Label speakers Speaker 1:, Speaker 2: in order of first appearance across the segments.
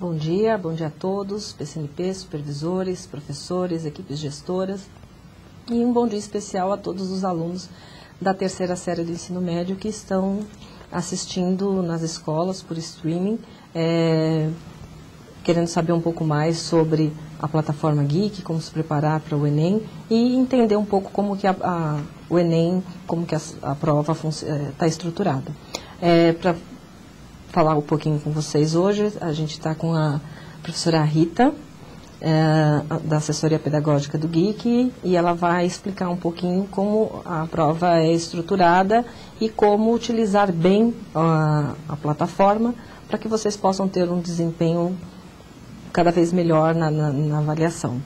Speaker 1: bom dia a todos, PCNP, supervisores, professores, equipes gestoras e um bom dia especial a todos os alunos da terceira série do ensino médio que estão assistindo nas escolas por streaming, querendo saber um pouco mais sobre a plataforma Geek, como se preparar para o Enem e entender um pouco como que o Enem, como que a prova está estruturada. Para falar um pouquinho com vocês hoje, a gente está com a professora Rita, da assessoria pedagógica do Geek, e ela vai explicar um pouquinho como a prova é estruturada e como utilizar bem a plataforma para que vocês possam ter um desempenho cada vez melhor na avaliação.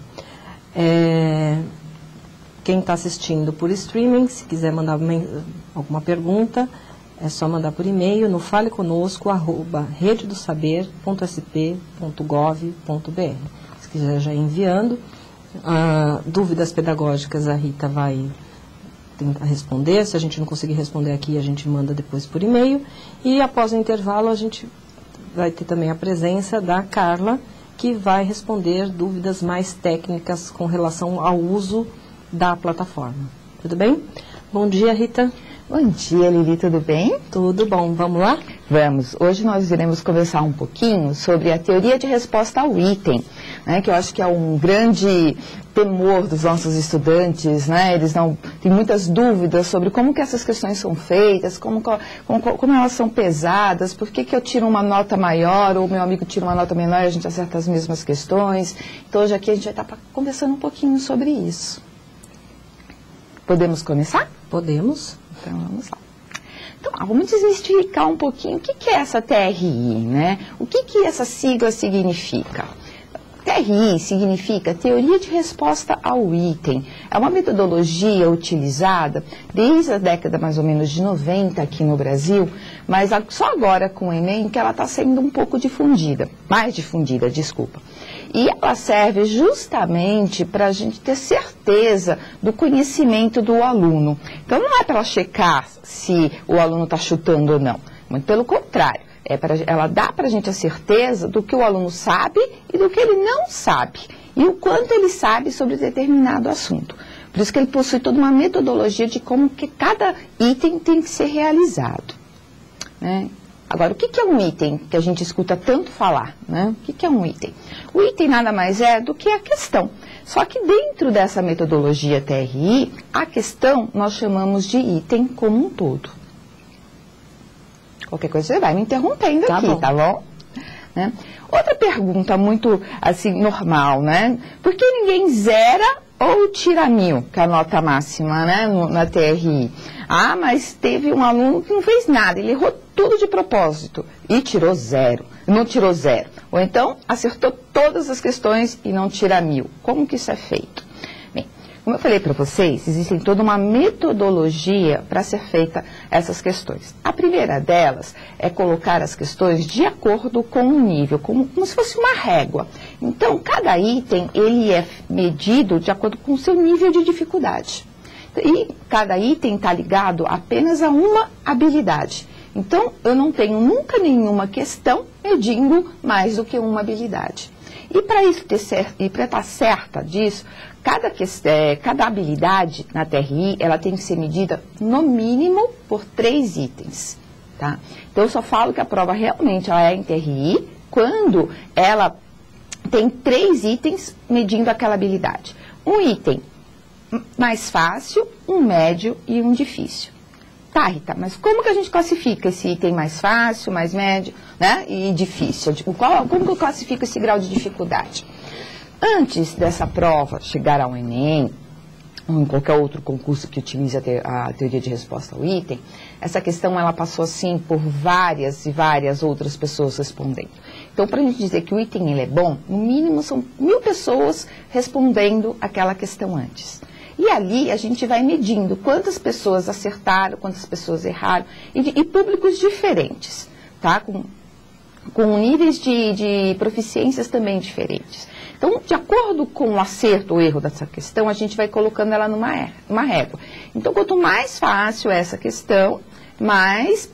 Speaker 1: Quem está assistindo por streaming, se quiser mandar alguma pergunta, é só mandar por e-mail no faleconosco@rededosaber.sp.gov.br. Se quiser já ir enviando. Dúvidas pedagógicas a Rita vai tentar responder. Se a gente não conseguir responder aqui, a gente manda depois por e-mail. E após o intervalo, a gente vai ter também a presença da Carla, que vai responder dúvidas mais técnicas com relação ao uso da plataforma. Tudo bem? Bom dia, Rita.
Speaker 2: Bom dia, Lili, tudo bem?
Speaker 1: Tudo bom, vamos lá?
Speaker 2: Vamos. Hoje nós iremos conversar um pouquinho sobre a teoria de resposta ao item, né, que eu acho que é um grande temor dos nossos estudantes, né? Eles têm muitas dúvidas sobre como que essas questões são feitas, como elas são pesadas, por que eu tiro uma nota maior ou meu amigo tira uma nota menor e a gente acerta as mesmas questões. Então hoje aqui a gente vai estar conversando um pouquinho sobre isso. Podemos começar?
Speaker 1: Podemos.
Speaker 2: Então, vamos lá. Então, vamos desmistificar um pouquinho o que é essa TRI, né? O que essa sigla significa? TRI significa Teoria de Resposta ao Item. É uma metodologia utilizada desde a década mais ou menos de 90 aqui no Brasil, mas só agora com o Enem que ela está sendo um pouco difundida, mais difundida, desculpa. E ela serve justamente para a gente ter certeza do conhecimento do aluno. Então, não é para ela checar se o aluno está chutando ou não, muito pelo contrário. Ela dá para a gente a certeza do que o aluno sabe e do que ele não sabe. E o quanto ele sabe sobre determinado assunto. Por isso que ele possui toda uma metodologia de como que cada item tem que ser realizado, né? Agora, o que é um item que a gente escuta tanto falar, né? O que é um item? O item nada mais é do que a questão. Só que dentro dessa metodologia TRI, a questão nós chamamos de item como um todo. Qualquer coisa você vai me interrompendo aqui, tá bom? Né? Outra pergunta muito, assim, normal, né? Por que ninguém zera ou tira 1000, que é a nota máxima, né, na TRI? Ah, mas teve um aluno que não fez nada, ele errou tudo de propósito e tirou 0, não tirou 0. Ou então, acertou todas as questões e não tira 1000. Como que isso é feito? Bem, como eu falei para vocês, existe toda uma metodologia para ser feita essas questões. A primeira delas é colocar as questões de acordo com o nível, como se fosse uma régua. Então, cada item, ele é medido de acordo com o seu nível de dificuldade. E cada item está ligado apenas a uma habilidade. Então, eu não tenho nunca nenhuma questão medindo mais do que uma habilidade. E para isso ter certo, e para estar certa disso, cada habilidade na TRI, ela tem que ser medida no mínimo por 3 itens. Tá? Então, eu só falo que a prova realmente ela é em TRI quando ela tem 3 itens medindo aquela habilidade. Um item mais fácil, um médio e um difícil. Tá, Rita, mas como que a gente classifica esse item mais fácil, mais médio, né, e difícil? Como que eu classifico esse grau de dificuldade? Antes dessa prova chegar ao Enem, ou em qualquer outro concurso que utilize a teoria de resposta ao item, essa questão ela passou assim por várias e várias outras pessoas respondendo. Então, para a gente dizer que o item ele é bom, no mínimo são 1000 pessoas respondendo aquela questão antes. E ali a gente vai medindo quantas pessoas acertaram, quantas pessoas erraram, e públicos diferentes, tá? Com níveis de proficiências também diferentes. Então, de acordo com o acerto ou erro dessa questão, a gente vai colocando ela numa régua. Então, quanto mais fácil é essa questão, mais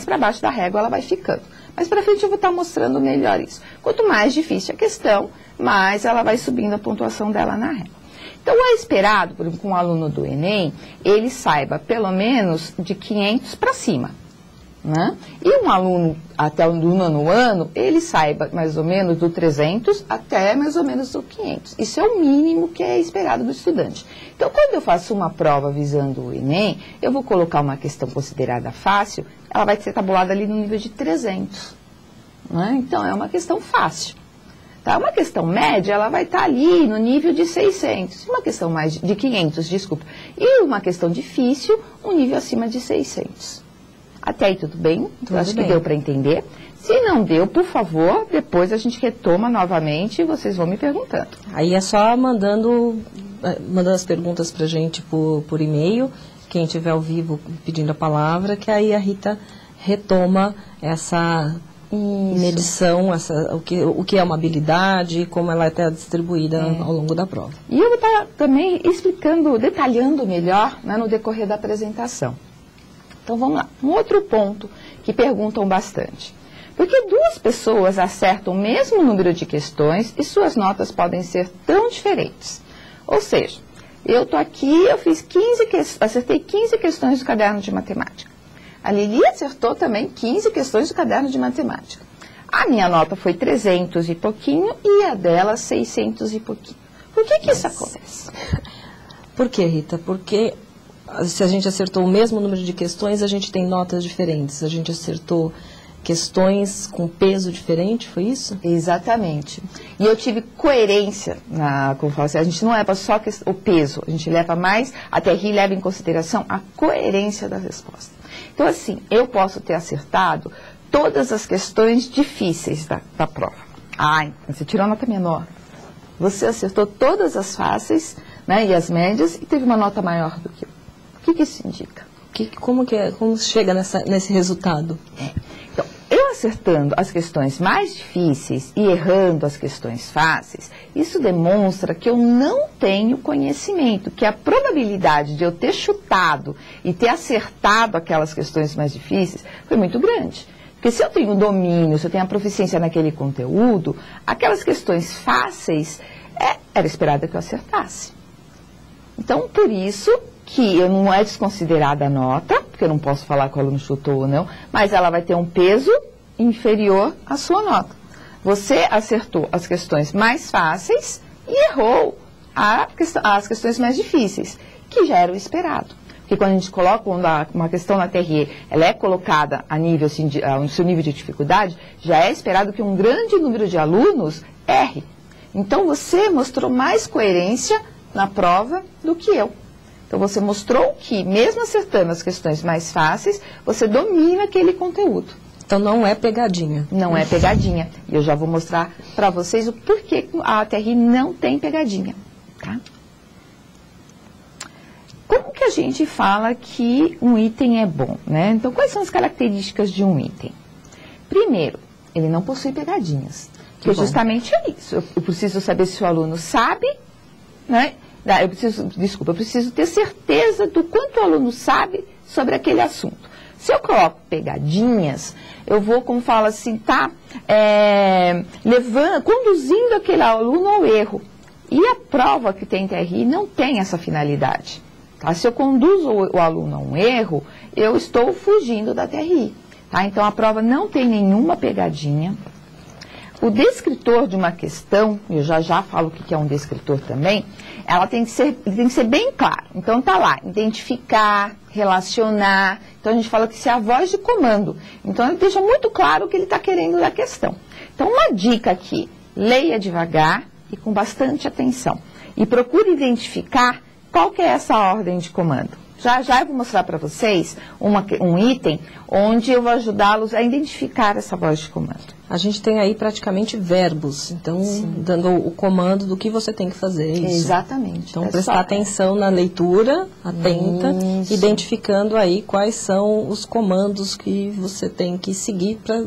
Speaker 2: para baixo da régua ela vai ficando. Mais para frente eu vou estar mostrando melhor isso. Quanto mais difícil a questão, mais ela vai subindo a pontuação dela na régua. Então, é esperado, por exemplo, que um aluno do Enem, ele saiba pelo menos de 500 para cima. Né? E um aluno, até o nono ano, ele saiba mais ou menos do 300 até mais ou menos do 500. Isso é o mínimo que é esperado do estudante. Então, quando eu faço uma prova visando o Enem, eu vou colocar uma questão considerada fácil, ela vai ser tabulada ali no nível de 300. Né? Então, é uma questão fácil. Tá? Uma questão média, ela vai estar ali no nível de 600. Uma questão mais de 500, desculpa. E uma questão difícil, um nível acima de 600. Até aí tudo bem? Acho que deu para entender. Se não deu, por favor, depois a gente retoma novamente e vocês vão me perguntando.
Speaker 1: Aí é só mandando as perguntas para a gente por e-mail, quem estiver ao vivo pedindo a palavra, que aí a Rita retoma essa medição, o que é uma habilidade, como ela está distribuída ao longo da prova.
Speaker 2: E eu vou estar também explicando, detalhando melhor, né, no decorrer da apresentação. Então vamos lá, um outro ponto que perguntam bastante. Por que duas pessoas acertam o mesmo número de questões e suas notas podem ser tão diferentes? Ou seja, eu estou aqui, eu fiz acertei 15 questões do caderno de matemática. A Lili acertou também 15 questões do caderno de matemática. A minha nota foi 300 e pouquinho e a dela 600 e pouquinho. Por que isso acontece?
Speaker 1: Por que, Rita? Porque se a gente acertou o mesmo número de questões, a gente tem notas diferentes. A gente acertou questões com peso diferente, foi isso?
Speaker 2: Exatamente. E eu tive coerência, como eu falo assim, a gente não leva só o peso, a gente leva mais, a TRI leva em consideração a coerência da resposta. Então, assim, eu posso ter acertado todas as questões difíceis da prova. Você tirou a nota menor. Você acertou todas as fáceis, né, e as médias e teve uma nota maior do que eu. O que isso indica?
Speaker 1: Como chega nesse resultado?
Speaker 2: Então, eu acertando as questões mais difíceis e errando as questões fáceis, isso demonstra que eu não tenho conhecimento, que a probabilidade de eu ter chutado e ter acertado aquelas questões mais difíceis foi muito grande. Porque se eu tenho domínio, se eu tenho a proficiência naquele conteúdo, aquelas questões fáceis, era esperado que eu acertasse. Então, por isso que não é desconsiderada a nota, porque eu não posso falar que o aluno chutou ou não, mas ela vai ter um peso inferior à sua nota. Você acertou as questões mais fáceis e errou as questões mais difíceis, que já era o esperado. Porque quando a gente coloca uma questão na TRE, ela é colocada a nível, assim, no seu nível de dificuldade, já é esperado que um grande número de alunos erre. Então, você mostrou mais coerência na prova do que eu. Então, você mostrou que, mesmo acertando as questões mais fáceis, você domina aquele conteúdo.
Speaker 1: Então, não é pegadinha.
Speaker 2: Não é pegadinha. E eu já vou mostrar para vocês o porquê a TRI não tem pegadinha. Tá? Como que a gente fala que um item é bom, né? Então, quais são as características de um item? Primeiro, ele não possui pegadinhas. Que justamente é isso. Eu preciso saber se o aluno sabe, né? Eu preciso ter certeza do quanto o aluno sabe sobre aquele assunto. Se eu coloco pegadinhas, eu vou, como fala assim, conduzindo aquele aluno ao erro. E a prova que tem TRI não tem essa finalidade. Tá? Se eu conduzo o aluno a um erro, eu estou fugindo da TRI. Tá? Então, a prova não tem nenhuma pegadinha. O descritor de uma questão, eu já falo o que é um descritor também, ele tem que ser bem claro. Então, tá lá, identificar, relacionar. Então, a gente fala que isso é a voz de comando. Então, ele deixa muito claro o que ele está querendo da questão. Então, uma dica aqui, leia devagar e com bastante atenção. E procure identificar qual que é essa ordem de comando. Já eu vou mostrar para vocês um item onde eu vou ajudá-los a identificar essa voz de comando.
Speaker 1: A gente tem aí praticamente verbos, então dando o comando do que você tem que fazer. Isso.
Speaker 2: Exatamente.
Speaker 1: Então prestar atenção na leitura, atenta, identificando aí quais são os comandos que você tem que seguir para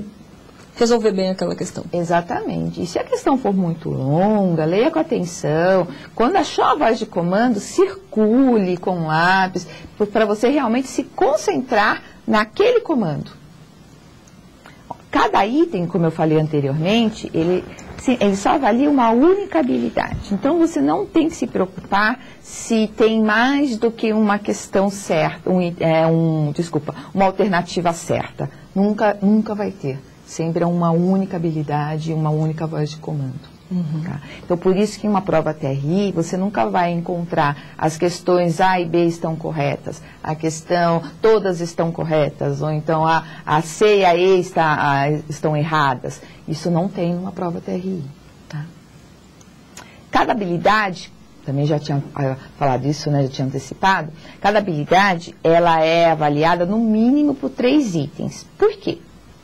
Speaker 1: resolver bem aquela questão.
Speaker 2: Exatamente. E se a questão for muito longa, leia com atenção. Quando achou a voz de comando, circule com lápis, para você realmente se concentrar naquele comando. cada item, como eu falei anteriormente, ele só avalia uma única habilidade. Então, você não tem que se preocupar se tem mais do que uma questão certa, uma alternativa certa. Nunca vai ter. Sempre é uma única habilidade, uma única voz de comando. Tá? Então, por isso que em uma prova TRI, você nunca vai encontrar as questões A e B estão corretas, todas estão corretas, ou então a C e a E estão erradas. Isso não tem numa prova TRI. Tá? Cada habilidade, também já tinha falado isso, né, já tinha antecipado, cada habilidade, ela é avaliada no mínimo por 3 itens. Por quê?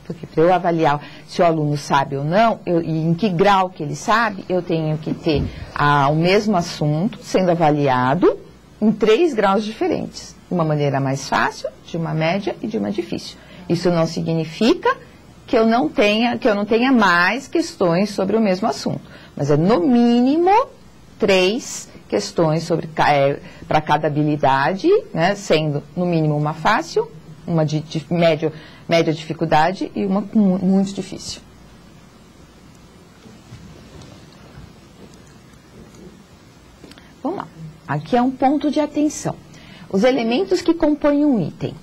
Speaker 2: Porque para eu avaliar se o aluno sabe ou não, e em que grau que ele sabe, eu tenho que ter o mesmo assunto sendo avaliado em 3 graus diferentes. De uma maneira mais fácil, de uma média e de uma difícil. Isso não significa que eu não tenha mais questões sobre o mesmo assunto. Mas é no mínimo 3 questões para cada habilidade, né, sendo no mínimo uma fácil, uma de média dificuldade e uma muito difícil. Vamos lá. Aqui é um ponto de atenção. Os elementos que compõem um item.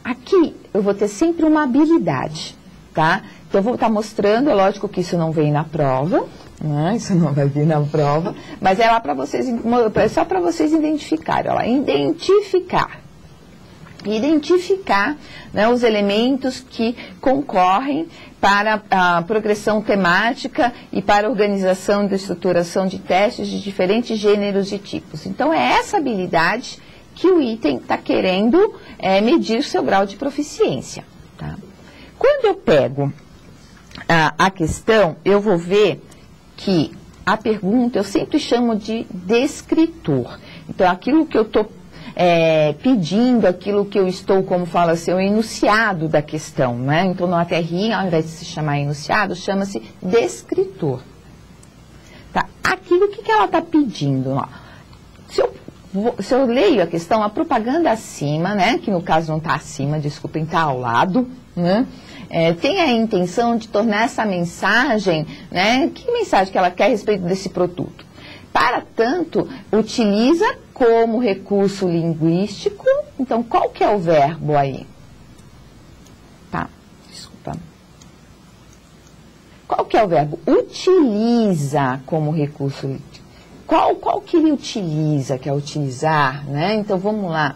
Speaker 2: Aqui eu vou ter sempre uma habilidade, tá? Então eu vou estar mostrando, é lógico que isso não vem na prova, né? Isso não vai vir na prova, mas é lá para vocês, é só para vocês identificarem, ó, identificar, né, os elementos que concorrem para a progressão temática e para a organização e estruturação de testes de diferentes gêneros e tipos. Então, é essa habilidade que o item está querendo medir seu grau de proficiência. Tá? Quando eu pego a questão, eu vou ver que a pergunta eu sempre chamo de descritor. Então, aquilo que eu estou pedindo, aquilo que eu estou, como fala assim, o enunciado da questão, né? Então, no ATRI, ao invés de se chamar enunciado, chama-se descritor. Tá? Aquilo, o que ela está pedindo? Ó, se eu leio a questão, a propaganda acima, né? Que no caso não está acima, desculpem, está ao lado, né? Tem a intenção de tornar essa mensagem, né? Que mensagem que ela quer a respeito desse produto? Para tanto, utiliza como recurso linguístico. Então, qual que é o verbo aí? Tá, desculpa. Qual que é o verbo? Utiliza como recurso linguístico. Qual que ele utiliza, que é utilizar, né? Então, vamos lá.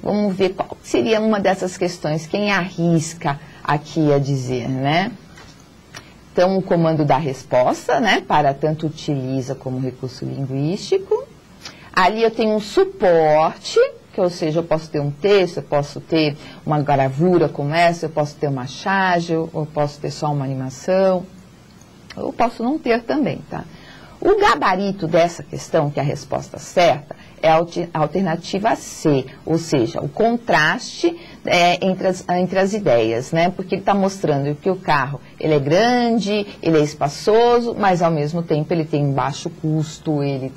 Speaker 2: Vamos ver qual seria uma dessas questões. Quem arrisca aqui a dizer, né? Então, o comando da resposta, né? Para tanto, utiliza como recurso linguístico. Ali eu tenho um suporte, ou seja, eu posso ter um texto, eu posso ter uma gravura como essa, eu posso ter uma charge, eu posso ter só uma animação, eu posso não ter também, tá? O gabarito dessa questão, que é a resposta certa, é a alternativa C, ou seja, o contraste entre as ideias, né? Porque ele está mostrando que o carro ele é grande, ele é espaçoso, mas ao mesmo tempo ele tem um baixo custo, ele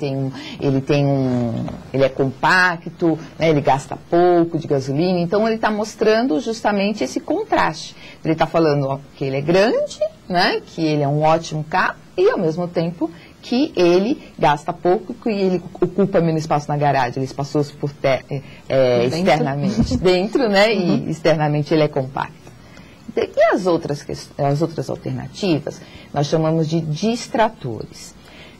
Speaker 2: é compacto, né? Ele gasta pouco de gasolina, então ele está mostrando justamente esse contraste. Ele está falando que ele é grande, né? Que ele é um ótimo carro e ao mesmo tempo que ele gasta pouco, que ele ocupa menos espaço na garagem, ele é espaçoso externamente dentro, né? E externamente ele é compacto. Então, e as outras alternativas, nós chamamos de distratores.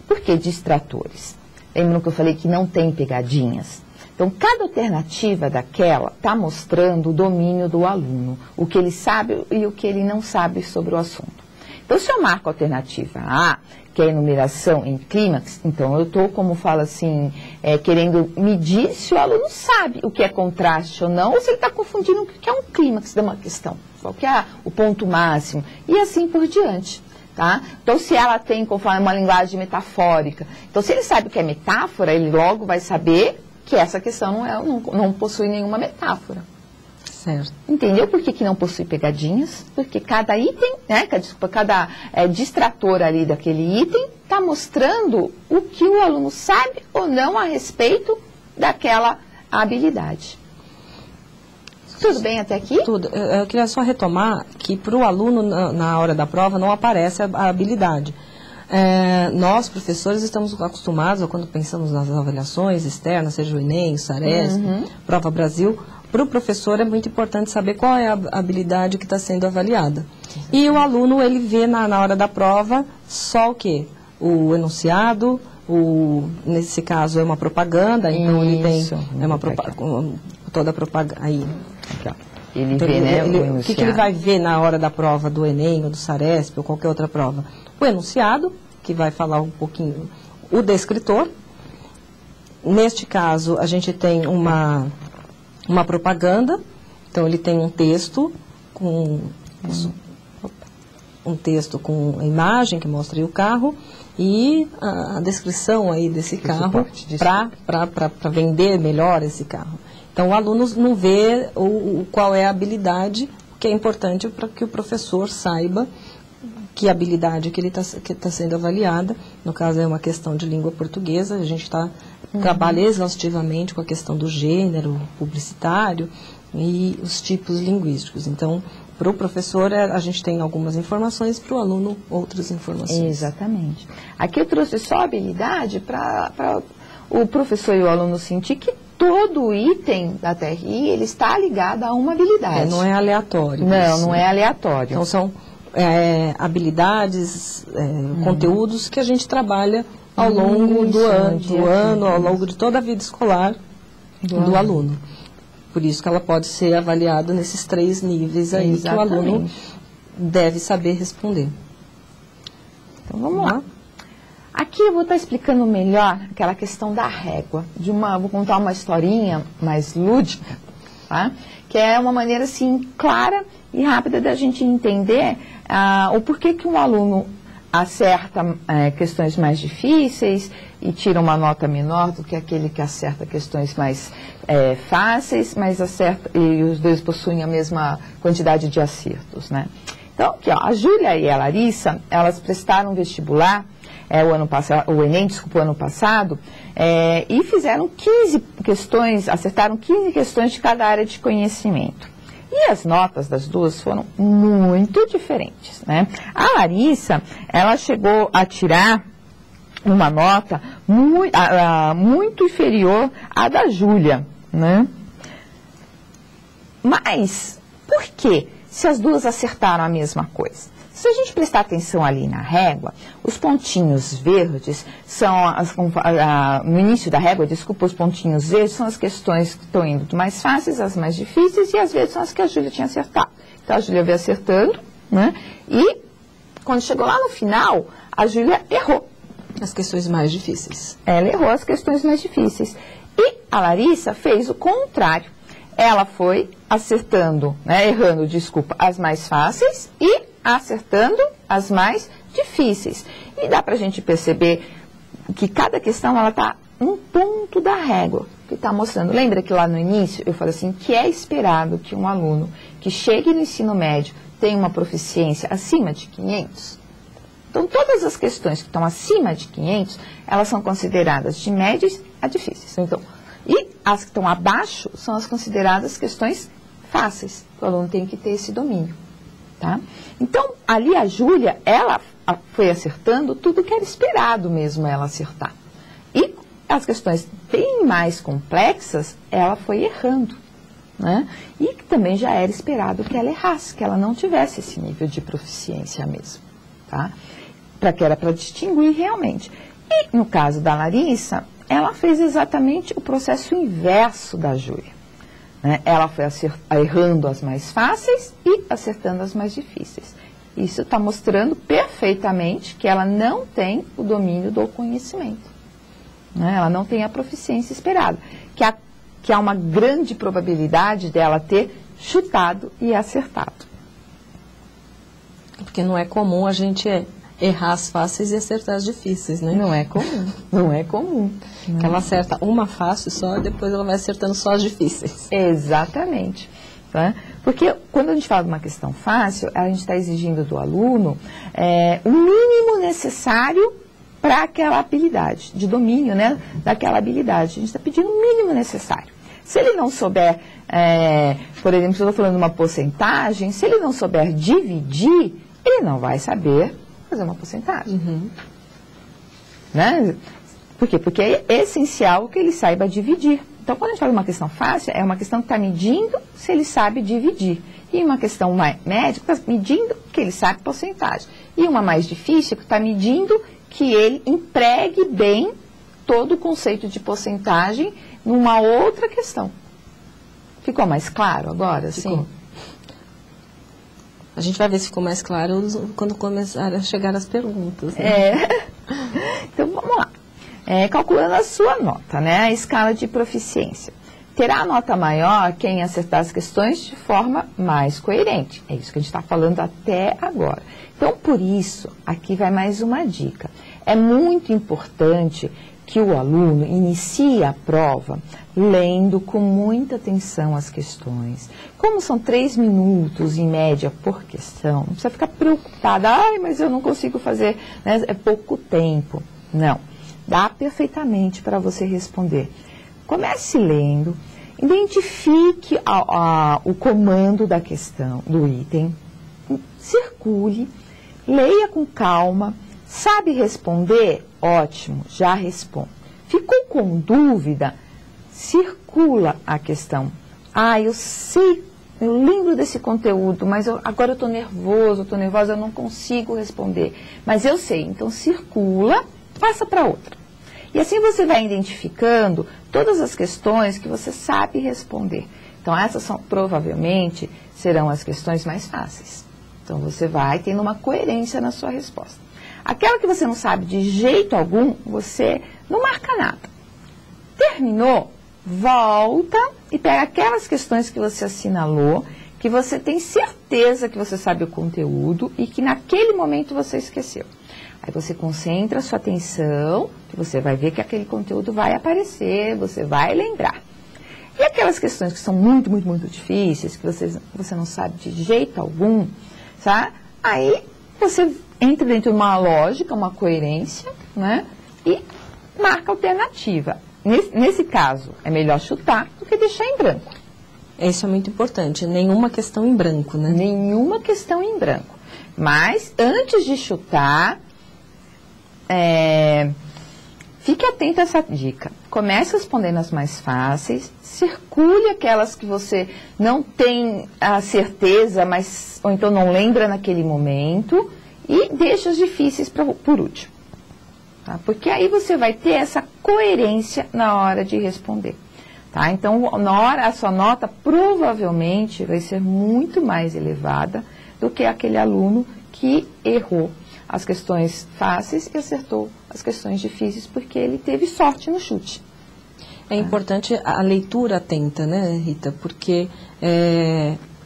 Speaker 2: Por que distratores? Lembram que eu falei que não tem pegadinhas? Então, cada alternativa daquela está mostrando o domínio do aluno, o que ele sabe e o que ele não sabe sobre o assunto. Então, se eu marco a alternativa A, que é a enumeração em clímax, então eu estou, como fala assim, querendo medir se o aluno sabe o que é contraste ou não, ou se ele está confundindo o que é um clímax de uma questão, qual que é o ponto máximo, e assim por diante. Tá? Então, se ela tem, conforme uma linguagem metafórica, então se ele sabe o que é metáfora, ele logo vai saber que essa questão não possui nenhuma metáfora.
Speaker 1: Certo.
Speaker 2: Entendeu por que não possui pegadinhas? Porque cada item, né, cada distrator ali daquele item está mostrando o que o aluno sabe ou não a respeito daquela habilidade. Tudo bem até aqui?
Speaker 1: Tudo. Eu queria só retomar que para o aluno, na hora da prova, não aparece a habilidade. Nós, professores, estamos acostumados, quando pensamos nas avaliações externas, seja o Enem, o Saresp, Prova Brasil, para o professor é muito importante saber qual é a habilidade que está sendo avaliada. E o aluno, ele vê na hora da prova só o quê? O enunciado, nesse caso é uma propaganda, então ele tem toda a propaganda aí.
Speaker 2: Ele vê, né,
Speaker 1: o que ele vai ver na hora da prova do Enem ou do Saresp ou qualquer outra prova? O enunciado, que vai falar um pouquinho, o descritor. Neste caso, a gente tem uma propaganda, então ele tem um texto com a imagem que mostra aí o carro e a descrição aí desse carro para vender melhor esse carro. Então, o aluno não vê qual é a habilidade, que é importante para que o professor saiba que habilidade que está sendo avaliada. No caso, é uma questão de língua portuguesa, a gente trabalha exaustivamente com a questão do gênero publicitário e os tipos linguísticos. Então, para o professor, a gente tem algumas informações, para o aluno, outras informações.
Speaker 2: Exatamente. Aqui eu trouxe só a habilidade para o professor e o aluno sentir que todo item da TRI, ele está ligado a uma habilidade.
Speaker 1: Não é aleatório.
Speaker 2: Não é aleatório.
Speaker 1: Então, são habilidades, conteúdos que a gente trabalha ao longo do ano, ao longo de toda a vida escolar do aluno. Por isso que ela pode ser avaliada nesses 3 níveis aí. Exatamente. Que o aluno deve saber responder.
Speaker 2: Então, vamos lá. Aqui eu vou estar explicando melhor aquela questão da régua. Vou contar uma historinha mais lúdica, tá? Que é uma maneira, assim, clara e rápida da gente entender o porquê que um aluno acerta questões mais difíceis e tira uma nota menor do que aquele que acerta questões mais fáceis, mas acerta, e os dois possuem a mesma quantidade de acertos, né? Então, aqui, ó, a Júlia e a Larissa, elas prestaram vestibular, o Enem, o ano passado, e fizeram 15 questões, acertaram 15 questões de cada área de conhecimento. E as notas das duas foram muito diferentes, né? A Larissa, ela chegou a tirar uma nota muito inferior à da Júlia, né? Mas, por quê? Se as duas acertaram a mesma coisa? Se a gente prestar atenção ali na régua, os pontinhos verdes são, no início da régua, desculpa, os pontinhos verdes são as questões que estão indo do mais fáceis às mais difíceis e às vezes são as que a Júlia tinha acertado. Então a Júlia veio acertando, né? E quando chegou lá no final, a Júlia errou.
Speaker 1: As questões mais difíceis.
Speaker 2: Ela errou as questões mais difíceis. E a Larissa fez o contrário. Ela foi acertando, errando, as mais fáceis e acertando as mais difíceis. E dá para a gente perceber que cada questão ela está um ponto da régua que está mostrando. Lembra que lá no início eu falei assim, que é esperado que um aluno que chegue no ensino médio tenha uma proficiência acima de 500? Então, todas as questões que estão acima de 500, elas são consideradas de médias a difíceis. Então, e as que estão abaixo são as consideradas questões fáceis. O aluno tem que ter esse domínio. Tá? Então, ali a Júlia, ela foi acertando tudo que era esperado mesmo ela acertar. E as questões bem mais complexas, ela foi errando. Né? E também já era esperado que ela errasse, que ela não tivesse esse nível de proficiência mesmo. Tá? Era para distinguir realmente. E no caso da Larissa, ela fez exatamente o processo inverso da Júlia. Ela foi errando as mais fáceis e acertando as mais difíceis. Isso está mostrando perfeitamente que ela não tem o domínio do conhecimento. Ela não tem a proficiência esperada. Que há uma grande probabilidade dela ter chutado e acertado.
Speaker 1: Porque não é comum a gente errar as fáceis e acertar as difíceis, né?
Speaker 2: Não é comum. Não é comum.
Speaker 1: Que ela acerta uma fácil só e depois ela vai acertando só as difíceis.
Speaker 2: Exatamente. Tá? Porque quando a gente fala de uma questão fácil, a gente está exigindo do aluno o mínimo necessário para aquela habilidade, de domínio, né, daquela habilidade. A gente está pedindo o mínimo necessário. Se ele não souber, por exemplo, se eu estou falando uma porcentagem, se ele não souber dividir, ele não vai saber fazer uma porcentagem.
Speaker 1: Uhum.
Speaker 2: Né? Por quê? Porque é essencial que ele saiba dividir. Então, quando a gente fala de uma questão fácil, é uma questão que está medindo se ele sabe dividir. E uma questão média está medindo que ele sabe porcentagem. E uma mais difícil que está medindo que ele empregue bem todo o conceito de porcentagem numa outra questão. Ficou mais claro agora?
Speaker 1: Ficou.
Speaker 2: Sim.
Speaker 1: A gente vai ver se ficou mais claro quando começar a chegar as perguntas. Né?
Speaker 2: Então, vamos lá. Calculando a sua nota, né? A escala de proficiência. Terá a nota maior quem acertar as questões de forma mais coerente. É isso que a gente está falando até agora. Então, por isso, aqui vai mais uma dica. É muito importante que o aluno inicie a prova lendo com muita atenção as questões. Como são 3 minutos, em média, por questão, não precisa ficar preocupada. Ai, mas eu não consigo fazer, né? É pouco tempo. Não. Dá perfeitamente para você responder. Comece lendo, identifique o comando da questão, do item, circule, leia com calma, sabe responder? Ótimo, já responde. Ficou com dúvida? Circula a questão. Ah, eu sei, eu lembro desse conteúdo, mas agora eu estou nervoso, estou nervosa, eu não consigo responder. Mas eu sei, então circula, passa para outra. E assim você vai identificando todas as questões que você sabe responder. Então, essas provavelmente serão as questões mais fáceis. Então, você vai tendo uma coerência na sua resposta. Aquela que você não sabe de jeito algum, você não marca nada. Terminou? Volta e pega aquelas questões que você assinalou, que você tem certeza que você sabe o conteúdo e que naquele momento você esqueceu. Aí você concentra a sua atenção, que você vai ver que aquele conteúdo vai aparecer, você vai lembrar. E aquelas questões que são muito, muito, muito difíceis, que você não sabe de jeito algum, tá? Aí você entra dentro de uma lógica, uma coerência, né? E marca a alternativa. Nesse caso, é melhor chutar do que deixar em branco.
Speaker 1: Isso é muito importante. Nenhuma questão em branco, né?
Speaker 2: Nenhuma questão em branco. Mas, antes de chutar, fique atento a essa dica. Comece respondendo as mais fáceis, circule aquelas que você não tem a certeza, ou então não lembra naquele momento, e deixe as difíceis por último. Tá? Porque aí você vai ter essa coerência na hora de responder. Tá? Então, a sua nota provavelmente vai ser muito mais elevada do que aquele aluno que errou as questões fáceis e acertou as questões difíceis porque ele teve sorte no chute.
Speaker 1: É importante a leitura atenta, né, Rita? Porque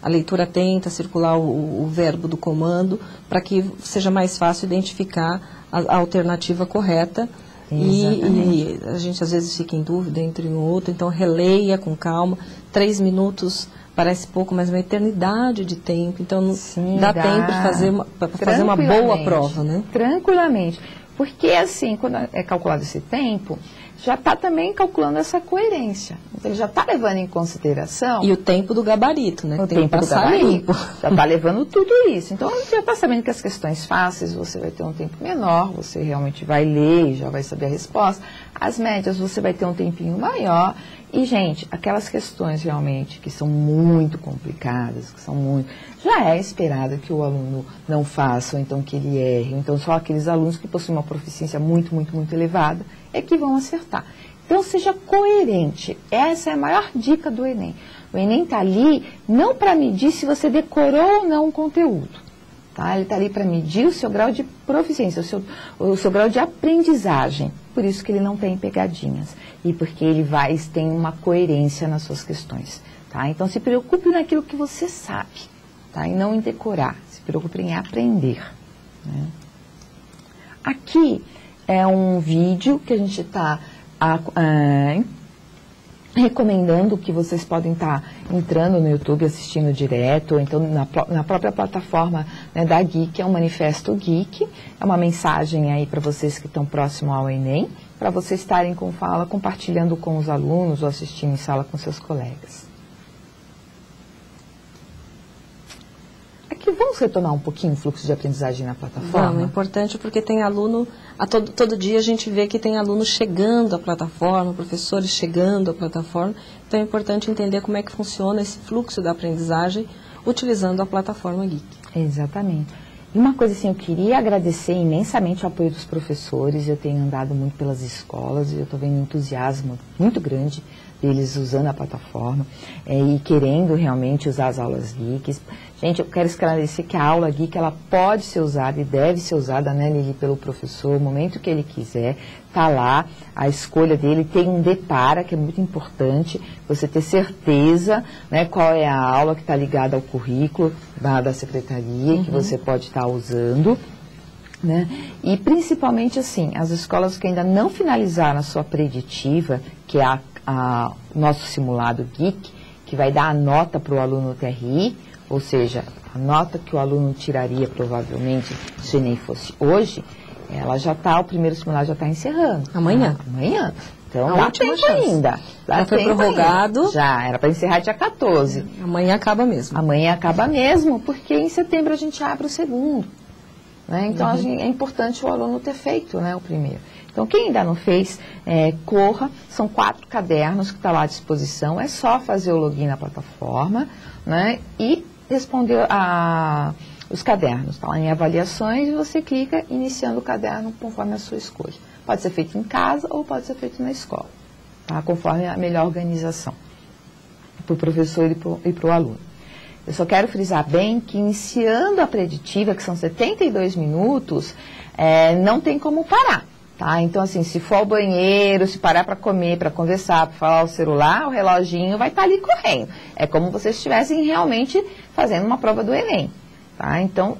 Speaker 1: a leitura atenta, circular o verbo do comando, para que seja mais fácil identificar a alternativa correta. E a gente às vezes fica em dúvida entre um e outro, então releia com calma. 3 minutos parece pouco, mas uma eternidade de tempo, então dá tempo de fazer uma boa prova, né?
Speaker 2: Tranquilamente, porque assim, quando é calculado esse tempo, já está também calculando essa coerência. Então, ele já está levando em consideração...
Speaker 1: E o tempo do gabarito, né?
Speaker 2: O tempo do gabarito. Já está levando tudo isso. Então, ele já está sabendo que as questões fáceis você vai ter um tempo menor, você realmente vai ler e já vai saber a resposta. As médias você vai ter um tempinho maior. E, gente, aquelas questões realmente que são muito complicadas, já é esperado que o aluno não faça, ou então que ele erre. Então, só aqueles alunos que possuem uma proficiência muito, muito, muito elevada é que vão acertar. Então, seja coerente. Essa é a maior dica do Enem. O Enem está ali não para medir se você decorou ou não o conteúdo. Tá? Ele está ali para medir o seu grau de proficiência, o seu grau de aprendizagem. Por isso que ele não tem pegadinhas. E porque ele tem uma coerência nas suas questões. Tá? Então, se preocupe naquilo que você sabe. Tá? E não em decorar. Se preocupe em aprender. Né? Aqui é um vídeo que a gente está recomendando que vocês podem estar entrando no YouTube, assistindo direto, ou então na própria plataforma, né, da Geek, que é um Manifesto Geek, é uma mensagem aí para vocês que estão próximo ao Enem, para vocês estarem com fala, compartilhando com os alunos ou assistindo em sala com seus colegas. Aqui, vamos retomar um pouquinho o fluxo de aprendizagem na plataforma?
Speaker 1: Vamos, é importante porque tem aluno, todo dia a gente vê que tem alunos chegando à plataforma, professores chegando à plataforma, então é importante entender como é que funciona esse fluxo da aprendizagem utilizando a plataforma Geek.
Speaker 2: Exatamente. E uma coisa assim, eu queria agradecer imensamente o apoio dos professores. Eu tenho andado muito pelas escolas e eu estou vendo um entusiasmo muito grande deles usando a plataforma e querendo realmente usar as aulas Geeks. Gente, eu quero esclarecer que a aula Geek, ela pode ser usada e deve ser usada, né, Lili, pelo professor, o momento que ele quiser. Está lá, a escolha dele. Tem um depara, que é muito importante, você ter certeza, né, qual é a aula que está ligada ao currículo da secretaria, que você pode estar usando. Né? E principalmente assim, as escolas que ainda não finalizaram a sua preditiva, que é o nosso simulado Geek, que vai dar a nota para o aluno TRI, ou seja, a nota que o aluno tiraria provavelmente se o Enem fosse hoje, ela já está, o primeiro simulado já está encerrando.
Speaker 1: Amanhã?
Speaker 2: Amanhã. Então dá tempo ainda.
Speaker 1: Já foi prorrogado.
Speaker 2: Ainda. Já, era para encerrar dia 14.
Speaker 1: Amanhã acaba mesmo.
Speaker 2: Amanhã acaba mesmo, porque em setembro a gente abre o segundo. Né? Então, é importante o aluno ter feito, né, o primeiro. Então, quem ainda não fez, corra. São 4 cadernos que estão lá à disposição. É só fazer o login na plataforma, né, e responder os cadernos. Está lá em avaliações e você clica iniciando o caderno conforme a sua escolha. Pode ser feito em casa ou pode ser feito na escola, tá? Conforme a melhor organização para o professor e para o aluno. Eu só quero frisar bem que iniciando a preditiva, que são 72 minutos, não tem como parar, tá? Então, assim, se for ao banheiro, se parar para comer, para conversar, para falar ao celular, o reloginho vai estar ali correndo. É como se vocês estivessem realmente fazendo uma prova do Enem, tá? Então,